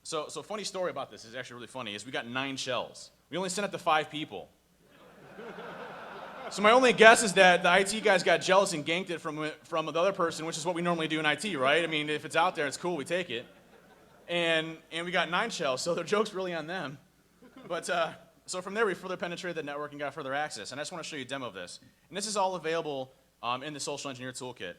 [SPEAKER 2] So funny story about this is actually really funny, is we got 9 shells. We only sent it to 5 people. So my only guess is that the IT guys got jealous and ganked it from the other person, which is what we normally do in IT, right? I mean, if it's out there, it's cool, we take it. And we got 9 shells, so the joke's really on them. But so from there, we further penetrated the network and got further access. And I just want to show you a demo of this. And this is all available in the Social Engineering Toolkit,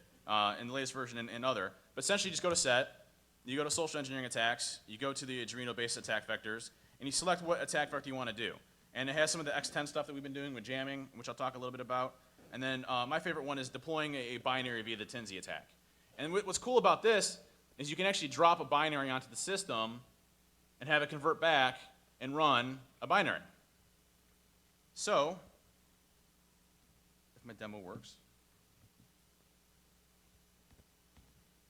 [SPEAKER 2] in the latest version and other. But essentially, you just go to Set, you go to Social Engineering Attacks, you go to the Arduino-based attack vectors, and you select what attack vector you want to do. And it has some of the X10 stuff that we've been doing with jamming, which I'll talk a little bit about. And then my favorite one is deploying a binary via the Tinsy attack. And what's cool about this is you can actually drop a binary onto the system and have it convert back and run a binary. So, if my demo works,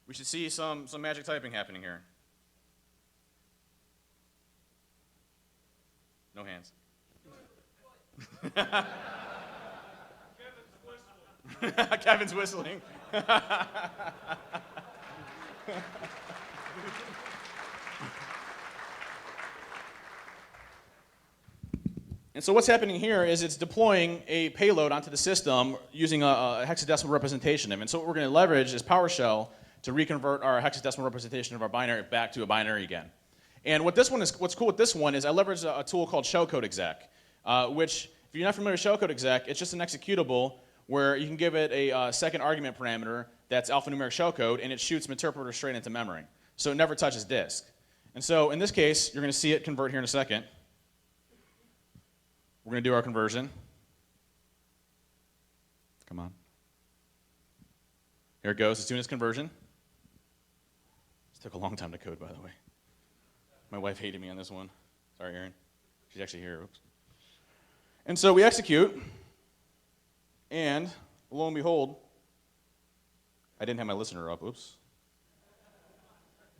[SPEAKER 2] we should see some magic typing happening here. No hands. Kevin's whistling. And so what's happening here is it's deploying a payload onto the system using a hexadecimal representation of it. And so what we're going to leverage is PowerShell to reconvert our hexadecimal representation of our binary back to a binary again. And what's cool with this one is I leverage a tool called shellcode exec, which, if you're not familiar with shellcode exec, it's just an executable where you can give it a second argument parameter that's alphanumeric shellcode, and it shoots an interpreter straight into memory. So it never touches disk. And so in this case, you're going to see it convert here in a second. We're going to do our conversion. Come on. Here it goes. It's doing its conversion. This took a long time to code, by the way. My wife hated me on this one. Sorry, Erin. She's actually here. Oops. And so we execute, and lo and behold, I didn't have my listener up. Oops.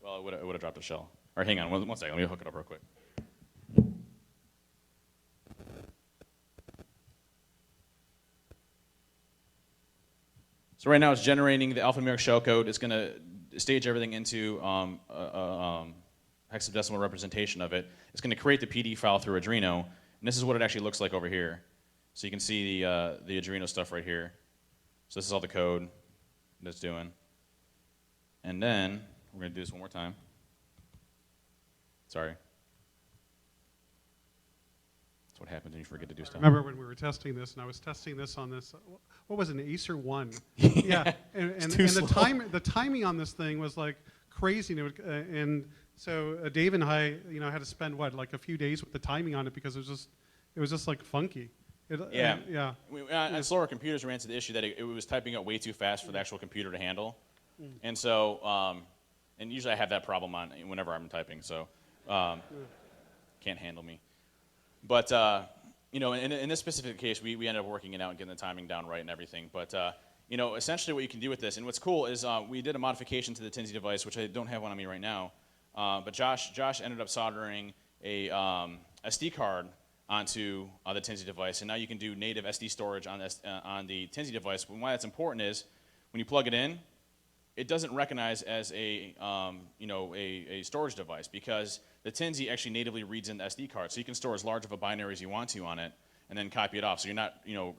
[SPEAKER 2] Well, it would have dropped a shell. All right, hang on one second. Let me hook it up real quick. So right now it's generating the alphanumeric shellcode. It's going to stage everything into hexadecimal representation of it. It's going to create the PD file through Arduino, and this is what it actually looks like over here. So you can see the Arduino stuff right here. So this is all the code that it's doing. And then we're going to do this one more time. Sorry. That's what happens when you forget to do stuff.
[SPEAKER 1] I remember when we were testing this, and I was testing this on this, what was it, an Acer 1? Yeah, and the timing on this thing was like crazy. And so Dave and I, had to spend like a few days with the timing on it because it was just like funky.
[SPEAKER 2] Yeah. On slower computers, we ran into the issue that it was typing up way too fast for the actual computer to handle. And so, and usually I have that problem on whenever I'm typing, so can't handle me. But, in this specific case, we ended up working it out and getting the timing down right and everything. But, essentially what you can do with this, and what's cool is we did a modification to the Tinsy device, which I don't have one on me right now. But Josh ended up soldering a SD card onto the Tinsy device, and now you can do native SD storage on the Tinsy device. And why that's important is when you plug it in, it doesn't recognize as a storage device because the Tinsy actually natively reads in the SD card, so you can store as large of a binary as you want to on it, and then copy it off. So you're not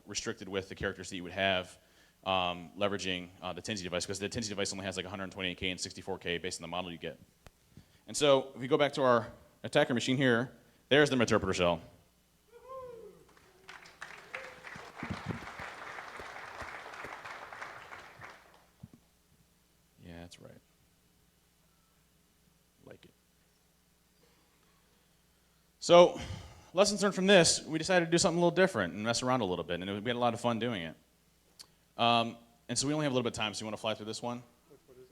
[SPEAKER 2] restricted with the characters that you would have leveraging the Tinsy device, because the Tinsy device only has like 128K and 64K based on the model you get. And so if we go back to our attacker machine here, there's the interpreter shell. Yeah, that's right. Like it. So, lessons learned from this, we decided to do something a little different and mess around a little bit, and we had a lot of fun doing it. And so we only have a little bit of time, so you want to fly through this one?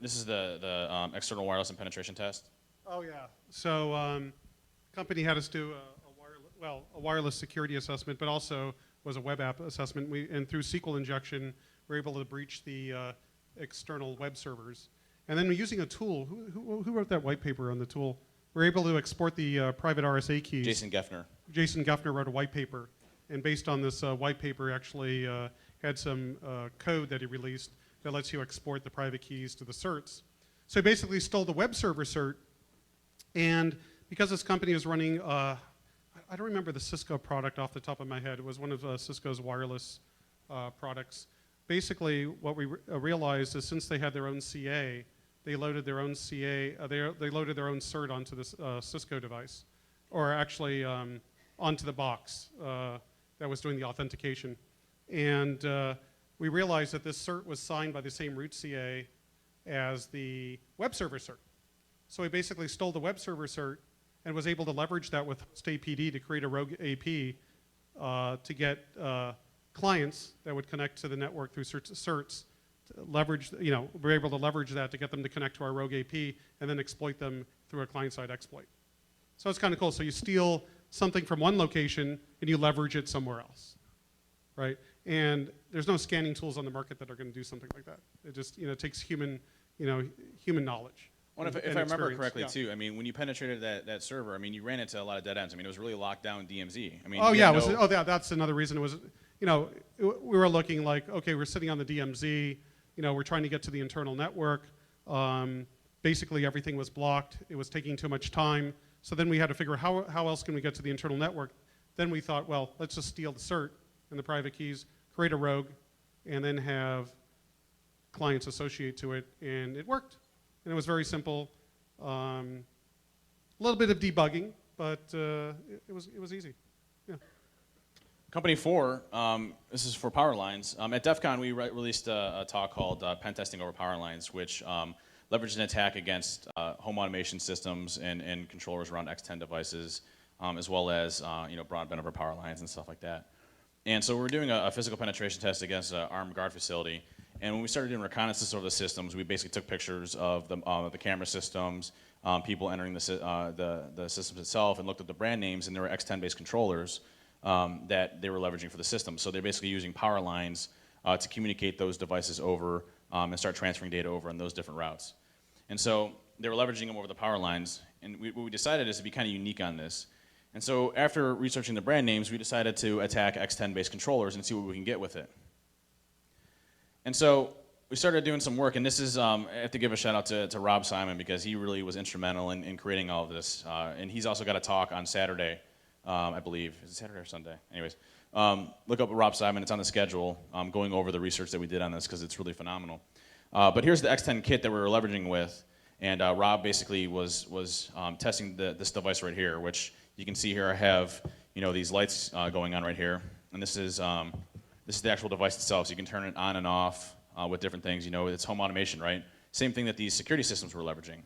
[SPEAKER 2] This is the external wireless and penetration test.
[SPEAKER 1] Oh, yeah. So company had us do a wireless security assessment, but also was a web app assessment. And through SQL injection, we were able to breach the external web servers. And then using a tool, who wrote that white paper on the tool? We were able to export the private RSA keys.
[SPEAKER 2] Jason Geffner.
[SPEAKER 1] Jason Geffner wrote a white paper. And based on this white paper, actually had some code that he released that lets you export the private keys to the certs. So he basically stole the web server cert. And because this company was running, I don't remember the Cisco product off the top of my head. It was one of Cisco's wireless products. Basically, what we realized is since they had their own CA, they loaded their own CA. They loaded their own cert onto this Cisco device, or actually onto the box that was doing the authentication. And we realized that this cert was signed by the same root CA as the web server cert. So we basically stole the web server cert and was able to leverage that with StatePD to create a rogue AP to get clients that would connect to the network through certs. Leverage, we're able to leverage that to get them to connect to our rogue AP and then exploit them through a client-side exploit. So it's kind of cool. So you steal something from one location and you leverage it somewhere else, right? And there's no scanning tools on the market that are going to do something like that. It just, takes human knowledge.
[SPEAKER 2] Well, if I remember correctly, too, I mean, when you penetrated that server, I mean, you ran into a lot of dead ends. I mean, it was really locked down DMZ. I mean,
[SPEAKER 1] that's another reason. It was, we were looking like, okay, we're sitting on the DMZ. We're trying to get to the internal network. Basically, everything was blocked. It was taking too much time. So then we had to figure out how else can we get to the internal network. Then we thought, well, let's just steal the cert and the private keys, create a rogue, and then have clients associate to it. And it worked. And it was very simple. A little bit of debugging, but it was easy. Yeah.
[SPEAKER 2] Company 4, this is for power lines. At DEF CON, we released a talk called PenTesting over power lines, which leveraged an attack against home automation systems and controllers around X10 devices, as well as broadband over power lines and stuff like that. And so we're doing a physical penetration test against an armed guard facility. And when we started doing reconnaissance over the systems, we basically took pictures of the camera systems, people entering the systems itself, and looked at the brand names, and there were X10-based controllers that they were leveraging for the system. So they're basically using power lines to communicate those devices over and start transferring data over on those different routes. And so they were leveraging them over the power lines. And what we decided is to be kind of unique on this. And so after researching the brand names, we decided to attack X10-based controllers and see what we can get with it. And so we started doing some work, and this is, I have to give a shout out to Rob Simon because he really was instrumental in creating all of this. And he's also got a talk on Saturday, I believe. Is it Saturday or Sunday? Anyways, look up Rob Simon. It's on the schedule, going over the research that we did on this because it's really phenomenal. But here's the X10 kit that we were leveraging with, and Rob basically was testing this device right here, which you can see here. I have these lights going on right here, and this is the actual device itself. So you can turn it on and off with different things. It's home automation, right? Same thing that these security systems were leveraging.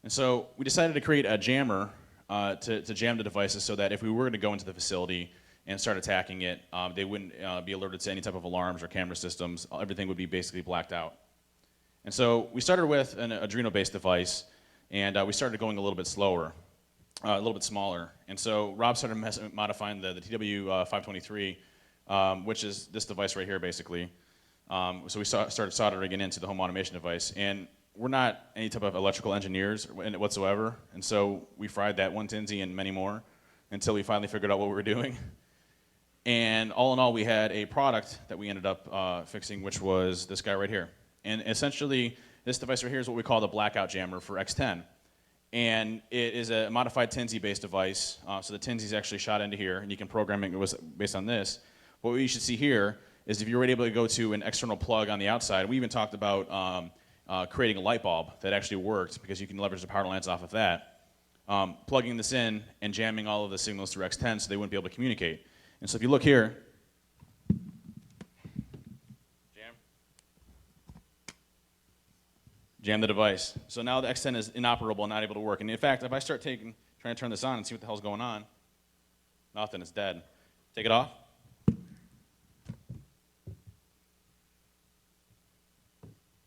[SPEAKER 2] And so we decided to create a jammer to jam the devices so that if we were going to go into the facility and start attacking it, they wouldn't be alerted to any type of alarms or camera systems. Everything would be basically blacked out. And so we started with an Adreno-based device, and we started going a little bit slower, a little bit smaller. And so Rob started modifying the TW523, which is this device right here, basically. So we started soldering it into the home automation device. And we're not any type of electrical engineers whatsoever. And so we fried that one Tinsy and many more until we finally figured out what we were doing. And all in all, we had a product that we ended up fixing, which was this guy right here. And essentially, this device right here is what we call the blackout jammer for X10. And it is a modified Tinsy-based device. So the Tinsy is actually shot into here, and you can program it based on this. But what you should see here is if you were able to go to an external plug on the outside, we even talked about creating a light bulb that actually worked because you can leverage the power lines off of that. Plugging this in and jamming all of the signals through X10 so they wouldn't be able to communicate. And so if you look here, jam the device. So now the X10 is inoperable and not able to work. And in fact, if I start trying to turn this on and see what the hell's going on, nothing, it's dead. Take it off.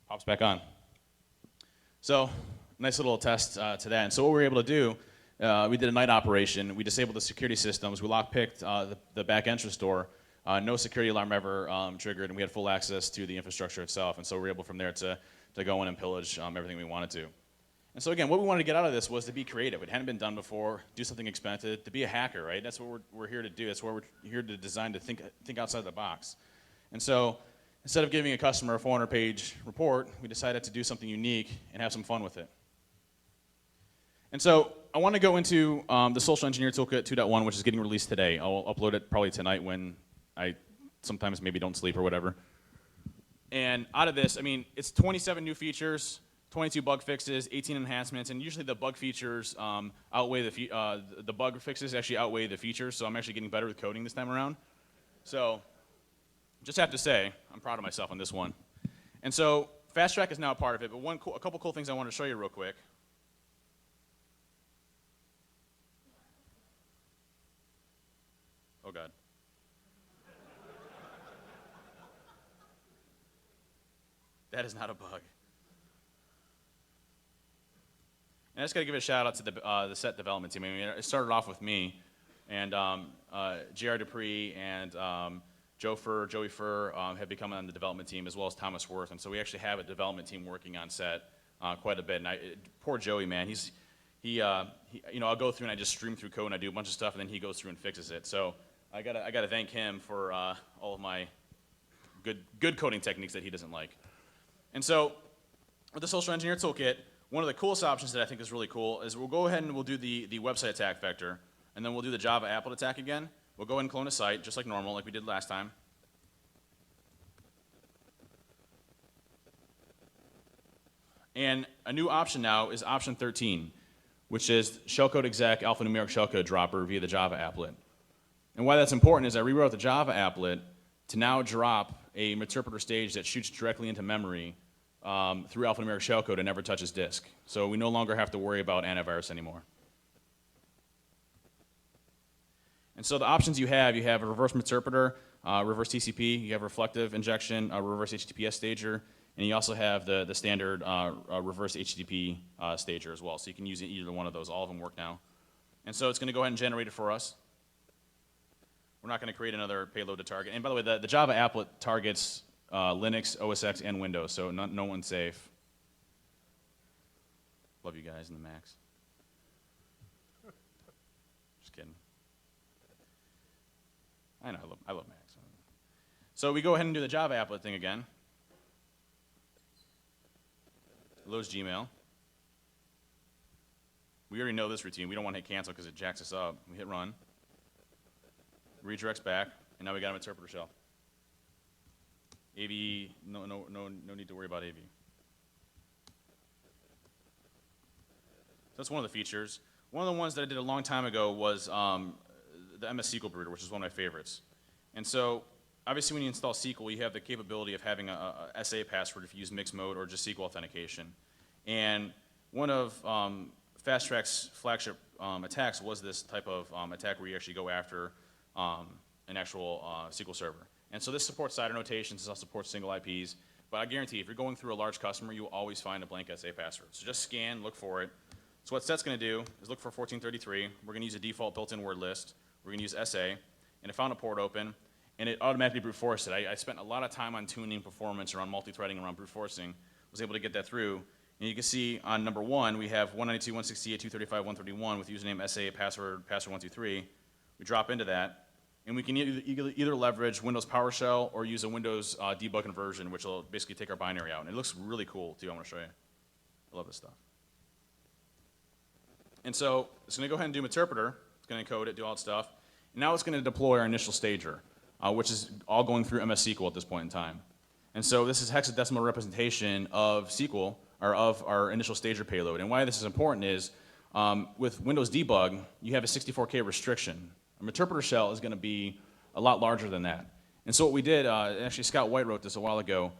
[SPEAKER 2] Pops back on. So nice little test to that. And so what we were able to do, we did a night operation. We disabled the security systems. We lockpicked the back entrance door. No security alarm ever triggered, and we had full access to the infrastructure itself. And so we were able from there to go in and pillage everything we wanted to. And so again, what we wanted to get out of this was to be creative. It hadn't been done before, do something expensive, to be a hacker, right? That's what we're here to do. That's what we're here to design, to think outside the box. And so instead of giving a customer a 400-page report, we decided to do something unique and have some fun with it. And so I want to go into the Social Engineering Toolkit 2.1, which is getting released today. I'll upload it probably tonight when I sometimes maybe don't sleep or whatever. And out of this, I mean, it's 27 new features, 22 bug fixes, 18 enhancements, and usually the bug features outweigh the bug fixes actually outweigh the features, so I'm actually getting better with coding this time around. So just have to say, I'm proud of myself on this one. And so BackTrack is now a part of it, but a couple cool things I want to show you real quick. Oh, God. That is not a bug. And I just got to give a shout out to the set development team. I mean, it started off with me, and J.R. Dupree and Joey Furr have become on the development team, as well as Thomas Worth. And so we actually have a development team working on set quite a bit. And poor Joey, man, I'll go through and I just stream through code and I do a bunch of stuff, and then he goes through and fixes it. So I gotta thank him for all of my good coding techniques that he doesn't like. And so with the Social Engineering Toolkit, one of the coolest options that I think is really cool is we'll go ahead and we'll do the website attack vector, and then we'll do the Java applet attack again. We'll go ahead and clone a site, just like normal, like we did last time. And a new option now is option 13, which is shellcode exec alphanumeric shellcode dropper via the Java applet. And why that's important is I rewrote the Java applet to now drop a interpreter stage that shoots directly into memory through alphanumeric shellcode and never touches disk. So we no longer have to worry about antivirus anymore. And so the options you have a reverse interpreter, reverse TCP, you have reflective injection, a reverse HTTPS stager, and you also have the standard reverse HTTP stager as well. So you can use either one of those. All of them work now. And so it's going to go ahead and generate it for us. We're not going to create another payload to target. And by the way, the Java applet targets Linux, OS X, and Windows, so no one's safe. Love you guys in the Macs. Just kidding. I know, I love Macs. So we go ahead and do the Java applet thing again. It loads Gmail. We already know this routine. We don't want to hit cancel because it jacks us up. We hit run. Redirects back, and now we got an interpreter shell. AV, no need to worry about AV. That's one of the features. One of the ones that I did a long time ago was the MS SQL breeder, which is one of my favorites. And so, obviously when you install SQL, you have the capability of having a SA password if you use mixed mode or just SQL authentication. And one of FastTrack's flagship attacks was this type of attack where you actually go after an actual SQL server. And so this supports CIDR notations, this also supports single IPs, but I guarantee if you're going through a large customer, you will always find a blank SA password. So just scan, look for it. So what set's going to do is look for 1433. We're going to use a default built-in word list. We're going to use SA, and it found a port open, and it automatically brute forced it. I spent a lot of time on tuning performance around multi-threading, around brute forcing. Was able to get that through. And you can see on number 1, we have 192.168.235.131 with username SA, password 123. We drop into that, and we can either leverage Windows PowerShell or use a Windows debug conversion, which will basically take our binary out. And it looks really cool, too. I'm going to show you. I love this stuff. And so it's going to go ahead and do interpreter. It's going to encode it, do all that stuff. And now it's going to deploy our initial stager, which is all going through MS SQL at this point in time. And so this is hexadecimal representation of SQL, or of our initial stager payload. And why this is important is with Windows debug, you have a 64K restriction. An interpreter shell is going to be a lot larger than that. And so what we did, actually Scott White wrote this a while ago,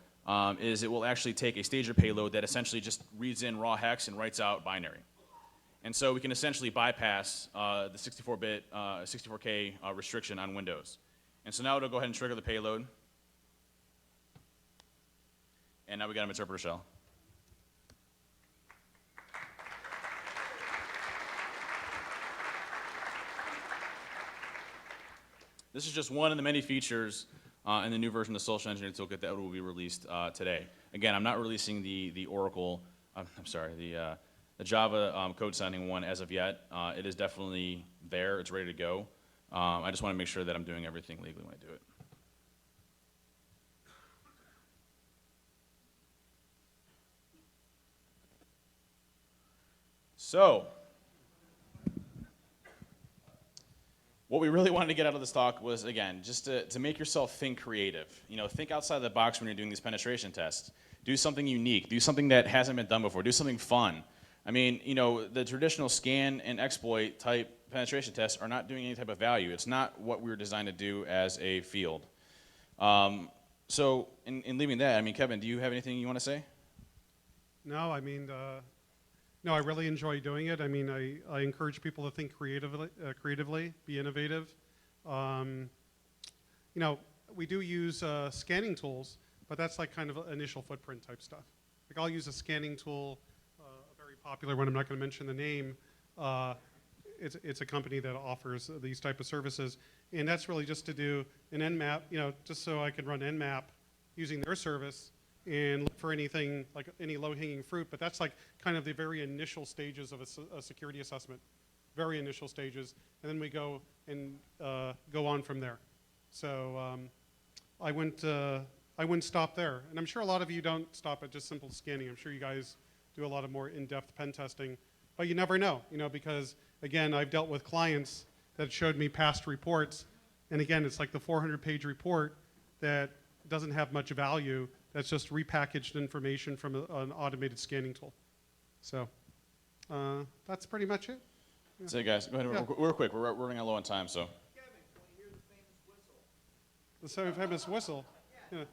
[SPEAKER 2] is it will actually take a stager payload that essentially just reads in raw hex and writes out binary. And so we can essentially bypass the 64-bit, 64K restriction on Windows. And so now it'll go ahead and trigger the payload. And now we got an interpreter shell. This is just one of the many features in the new version of the Social Engineering Toolkit that will be released today. Again, I'm not releasing the Oracle, the Java code signing one as of yet. It is definitely there. It's ready to go. I just want to make sure that I'm doing everything legally when I do it. So, what we really wanted to get out of this talk was, again, just to make yourself think creative. You know, think outside the box when you're doing these penetration tests. Do something unique. Do something that hasn't been done before. Do something fun. I mean, you know, the traditional scan and exploit type penetration tests are not doing any type of value. It's not what we were designed to do as a field. So, in leaving that, I mean, Kevin, do you have anything you want to say?
[SPEAKER 1] No, I mean, no, I really enjoy doing it. I mean, I encourage people to think creatively, be innovative. You know, we do use scanning tools, but that's like kind of initial footprint type stuff. Like I'll use a scanning tool, a very popular one, I'm not going to mention the name. It's a company that offers these type of services, and that's really just to do an Nmap, you know, just so I can run Nmap using their service and look for anything, like any low-hanging fruit, but that's like kind of the very initial stages of a security assessment, very initial stages, and then we go and go on from there. So I wouldn't stop there, and I'm sure a lot of you don't stop at just simple scanning. I'm sure you guys do a lot of more in-depth pen testing, but you never know, you know, because again, I've dealt with clients that showed me past reports, and again, it's like the 400-page report that doesn't have much value. That's just repackaged information from an automated scanning tool. So that's pretty much it. Yeah.
[SPEAKER 2] So guys, go ahead,
[SPEAKER 1] Yeah.
[SPEAKER 2] real quick. We're running low on time, so.
[SPEAKER 3] Kevin, can we hear the famous whistle?
[SPEAKER 1] The same famous whistle. Yeah.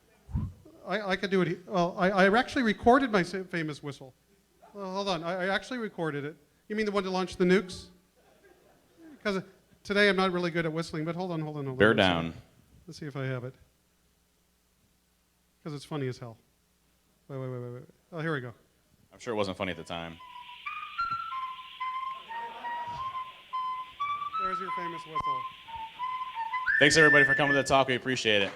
[SPEAKER 1] I could do it. Well, I actually recorded my famous whistle. Well, hold on. I actually recorded it. You mean the one to launch the nukes? Because today I'm not really good at whistling, but hold on.
[SPEAKER 2] Bear down.
[SPEAKER 1] Let's see if I have it. Because it's funny as hell. Wait. Oh, here we go.
[SPEAKER 2] I'm sure it wasn't funny at the time.
[SPEAKER 1] There's your famous whistle.
[SPEAKER 2] Thanks everybody for coming to the talk. We appreciate it.